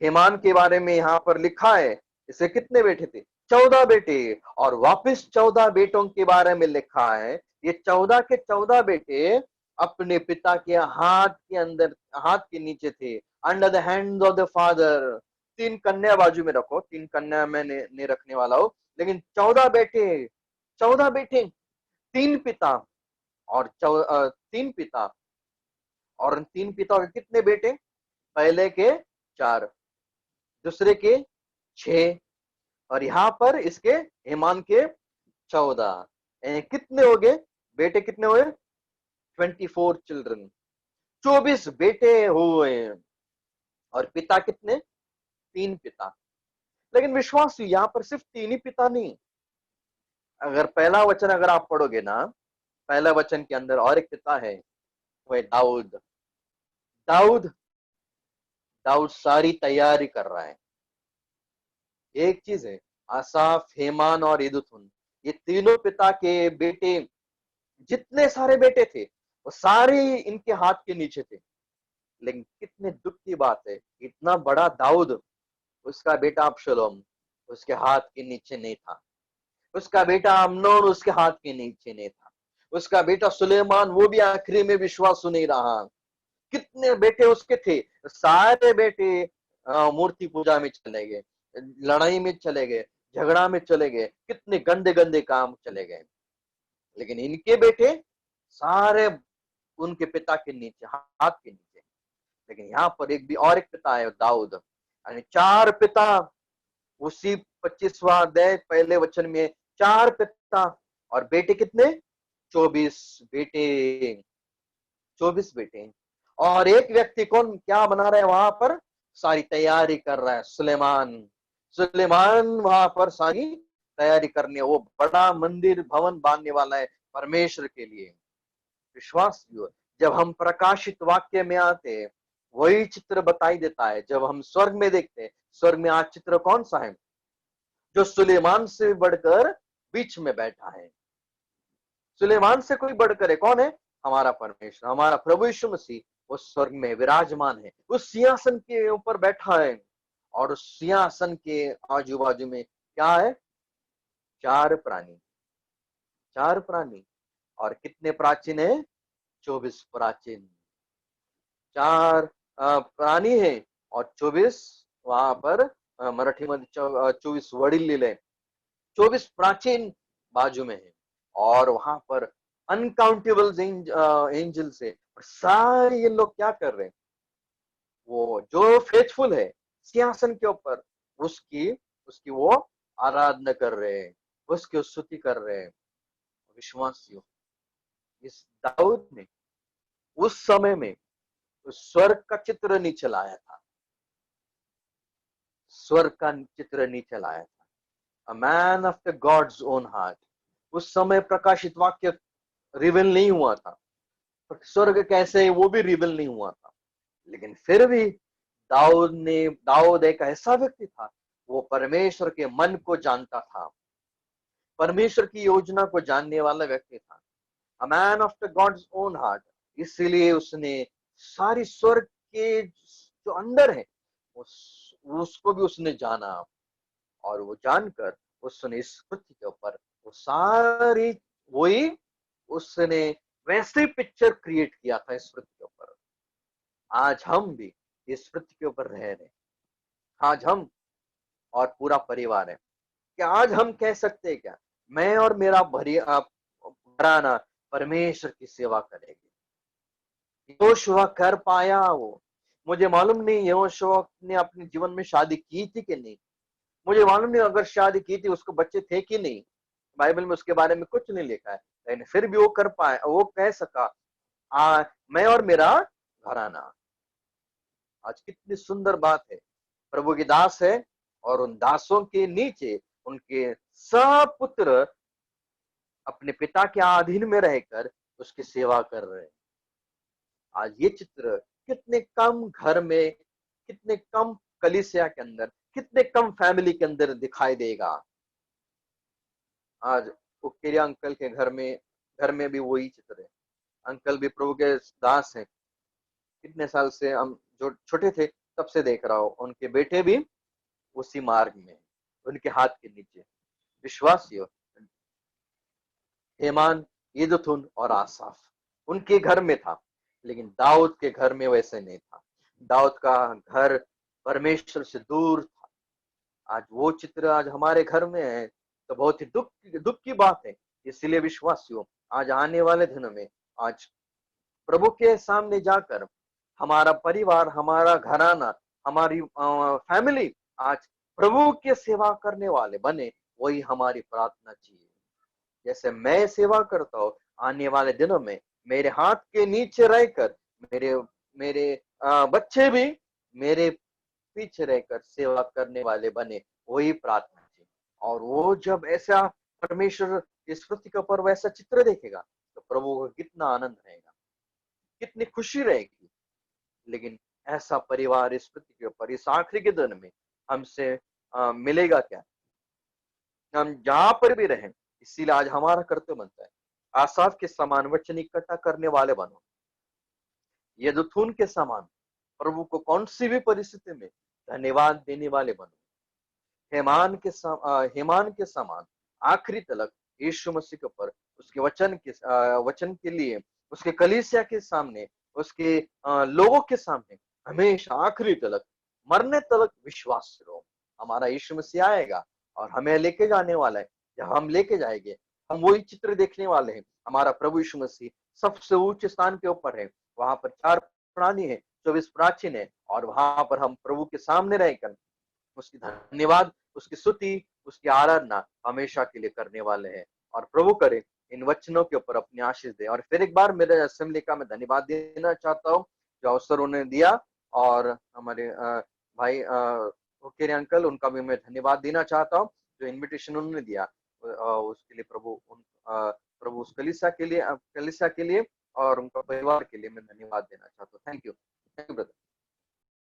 हेमान के बारे में यहाँ पर लिखा है, इसे कितने बेटे थे, 14 बेटे, और वापस 14 बेटों के बारे में लिखा है, ये 14 के 14 बेटे अपने पिता के हाथ के अंदर, हाथ के नीचे थे, under the hand of the father. 3 कन्या बाजू में रखो, 3 कन्या मैं नहीं रखने वाला हूं, लेकिन 14 बेटे, 14 बेटे, 3 पिता और 3 पिता, और 3 पिता के कितने बेटे, पहले के 4, दूसरे के 6, और यहाँ पर इसके हेमान के 14, कितने हो गए बेटे, कितने हुए, 24 चिल्ड्रन, 24 बेटे हुए, और पिता कितने, 3 पिता। लेकिन विश्वास यहाँ पर सिर्फ 3 ही पिता नहीं, अगर पहला वचन अगर आप पढ़ोगे ना, पहला वचन के अंदर और एक पिता है, वो है दाऊद। दाऊद दाऊद सारी तैयारी कर रहा है। एक चीज है, आसाफ, हेमान और यदुतुन, ये तीनों पिता के बेटे, जितने सारे बेटे थे वो सारे इनके हाथ के नीचे थे। लेकिन कितने दुख की बात है, इतना बड़ा दाऊद, उसका बेटा अब्शलोम उसके हाथ के नीचे नहीं था, उसका बेटा अम्नोन उसके हाथ के नीचे नहीं था, उसका बेटा सुलेमान वो भी आखिरी में विश्वासु नहीं रहा। कितने बेटे उसके थे, सारे बेटे मूर्ति पूजा में चले गए, लड़ाई में चले गए, झगड़ा में चले गए, कितने गंदे गंदे काम चले गए। लेकिन इनके बेटे सारे उनके पिता के नीचे, हाथ के नीचे। लेकिन यहाँ पर एक भी और एक पिता है, दाऊद, यानी 4 पिता, उसी 25वां अध्याय पहले वचन में 4 पिता, और बेटे कितने, 24 बेटे, 24 बेटे। और एक व्यक्ति कौन क्या बना रहा है वहां पर, सारी तैयारी कर रहा है, सुलेमान। सुलेमान वहां पर सारी तैयारी करनी है, वो बड़ा मंदिर भवन बांधने वाला है परमेश्वर के लिए। विश्वास भी हो, जब हम प्रकाशित वाक्य में आते हैं, वही चित्र बताई देता है। जब हम स्वर्ग में देखते हैं, स्वर्ग में आज चित्र कौन सा है, जो सुलेमान से बढ़कर बीच में बैठा है। सुलेमान से कोई बढ़कर है, कौन है, हमारा परमेश्वर, हमारा प्रभु यीशु मसीह, वो स्वर्ग में विराजमान है, उस सिंहासन के ऊपर बैठा है। और उस सिंहासन के आजू बाजू में क्या है, 4 प्राणी, 4 प्राणी, और कितने प्राचीन है, 24 प्राचीन, 4 प्राणी है, और 24 वहां पर मराठी में 24 वडील लिहिले, 24 प्राचीन बाजू में है। और वहां पर अनकाउंटेबल एंजल से, सारे ये लोग क्या कर रहे हैं, वो जो फेथफुल है सिंहासन के ऊपर, उसकी उसकी वो आराधना कर रहे हैं, उसकी स्तुति कर रहे हैं। विश्वासियों, इस दाऊद ने उस समय में स्वर्ग का चित्र नहीं चलाया था, स्वर्ग का चित्र नहीं चलाया था। A man of the gods own heart. उस समय प्रकाशित वाक्य रिवील नहीं हुआ था, स्वर्ग कैसे है वो भी रिवील नहीं हुआ था। लेकिन फिर भी दाऊद एक ऐसा व्यक्ति था, वो परमेश्वर के मन को जानता था, परमेश्वर की योजना को जानने वाला व्यक्ति था। A man of the gods own heart. इसीलिए उसने सारी स्वर्ग के जो अंदर है उसको भी उसने जाना, और वो जानकर उसने इस पृथ्वी के ऊपर वो सारी वही उसने वैसे पिक्चर क्रिएट किया था इस पृथ्वी के ऊपर। आज हम भी इस पृथ्वी के ऊपर रह रहे, आज हम और पूरा परिवार है। क्या आज हम कह सकते हैं क्या, मैं और मेरा घराना परमेश्वर की सेवा करेगी। यहोशुआ कर पाया वो, मुझे मालूम नहीं यहोशुआ ने अपने जीवन में शादी की थी कि नहीं, मुझे मालूम नहीं अगर शादी की थी उसको बच्चे थे कि नहीं, बाइबल में उसके बारे में कुछ नहीं लिखा है, लेकिन फिर भी वो कर पाया, वो कह सका मैं और मेरा घराना। आज कितनी सुंदर बात है, प्रभु की दास है और उन दासों के नीचे उनके सब पुत्र अपने पिता के अधीन में रहकर उसकी सेवा कर रहे हैं। आज ये चित्र कितने कम घर में, कितने कम कलीसिया के अंदर, कितने कम फैमिली के अंदर दिखाई देगा। आज उकेरिया अंकल के घर में भी वही चित्र है। अंकल भी प्रभु के दास हैं, कितने साल से हम जो छोटे थे तब से देख रहा हूं, उनके बेटे भी उसी मार्ग में, उनके हाथ के नीचे विश्वासियों हेमान, यदुथुन और आसाफ उनके घर में था, लेकिन दाऊद के घर में वैसे नहीं था। दाऊद का घर परमेश्वर से दूर था। आज वो चित्र आज हमारे घर में है तो बहुत ही दुख की बात है। इसलिए विश्वासियों, आज आने वाले दिनों में आज प्रभु के सामने जाकर हमारा परिवार, हमारा घराना, हमारी फैमिली आज प्रभु के सेवा करने वाले बने, वही हमारी प्रार्थना चाहिए। जैसे मैं सेवा करता हूँ, आने वाले दिनों में मेरे हाथ के नीचे रहकर मेरे मेरे बच्चे भी मेरे पीछे रहकर सेवा करने वाले बने, वही प्रार्थना थी। और वो जब ऐसा परमेश्वर इस पृथ्वी के ऊपर वैसा चित्र देखेगा तो प्रभु को कितना आनंद रहेगा, कितनी खुशी रहेगी। लेकिन ऐसा परिवार इस पृथ्वी के ऊपर इस आखिरी के दिन में हमसे मिलेगा क्या? हम जहां पर भी रहें, इसीलिए आज हमारा कर्तव्य बनता है आसाफ के समान वचन इकट्ठा करने वाले बनो, यदुथुन के समान प्रभु को कौन सी भी परिस्थिति में धन्यवाद देने वाले बनो, हेमान के समान आखिरी तलक यीशु मसीह के ऊपर उसके वचन के लिए, उसके कलीसिया के सामने, उसके लोगों के सामने हमेशा आखिरी तलक, मरने तलक विश्वास करो। हमारा यीशु मसीह आएगा और हमें लेके जाने वाला है। जब हम लेके जाएंगे हम वही चित्र देखने वाले हैं। हमारा प्रभु यीशु मसीह सबसे ऊंचे स्थान के ऊपर है, वहां पर 4 प्राणी है, 24 प्राचीन है, और वहां पर हम प्रभु के सामने रहकर उसकी धन्यवाद, उसकी स्तुति, उसकी आराधना हमेशा के लिए करने वाले हैं। और प्रभु करे इन वचनों के ऊपर अपनी आशीष दे। और फिर एक बार मेरे असेंबली का मैं धन्यवाद देना चाहता हूँ जो अवसर उन्होंने दिया, और हमारे भाई हुकेरी अंकल, उनका भी मैं धन्यवाद देना चाहता हूँ जो इनविटेशन उन्होंने दिया, उसके लिए प्रभु उस कलीसिया के लिए और उनका परिवार के लिए मैं धन्यवाद देना चाहता हूँ। Thank you brother.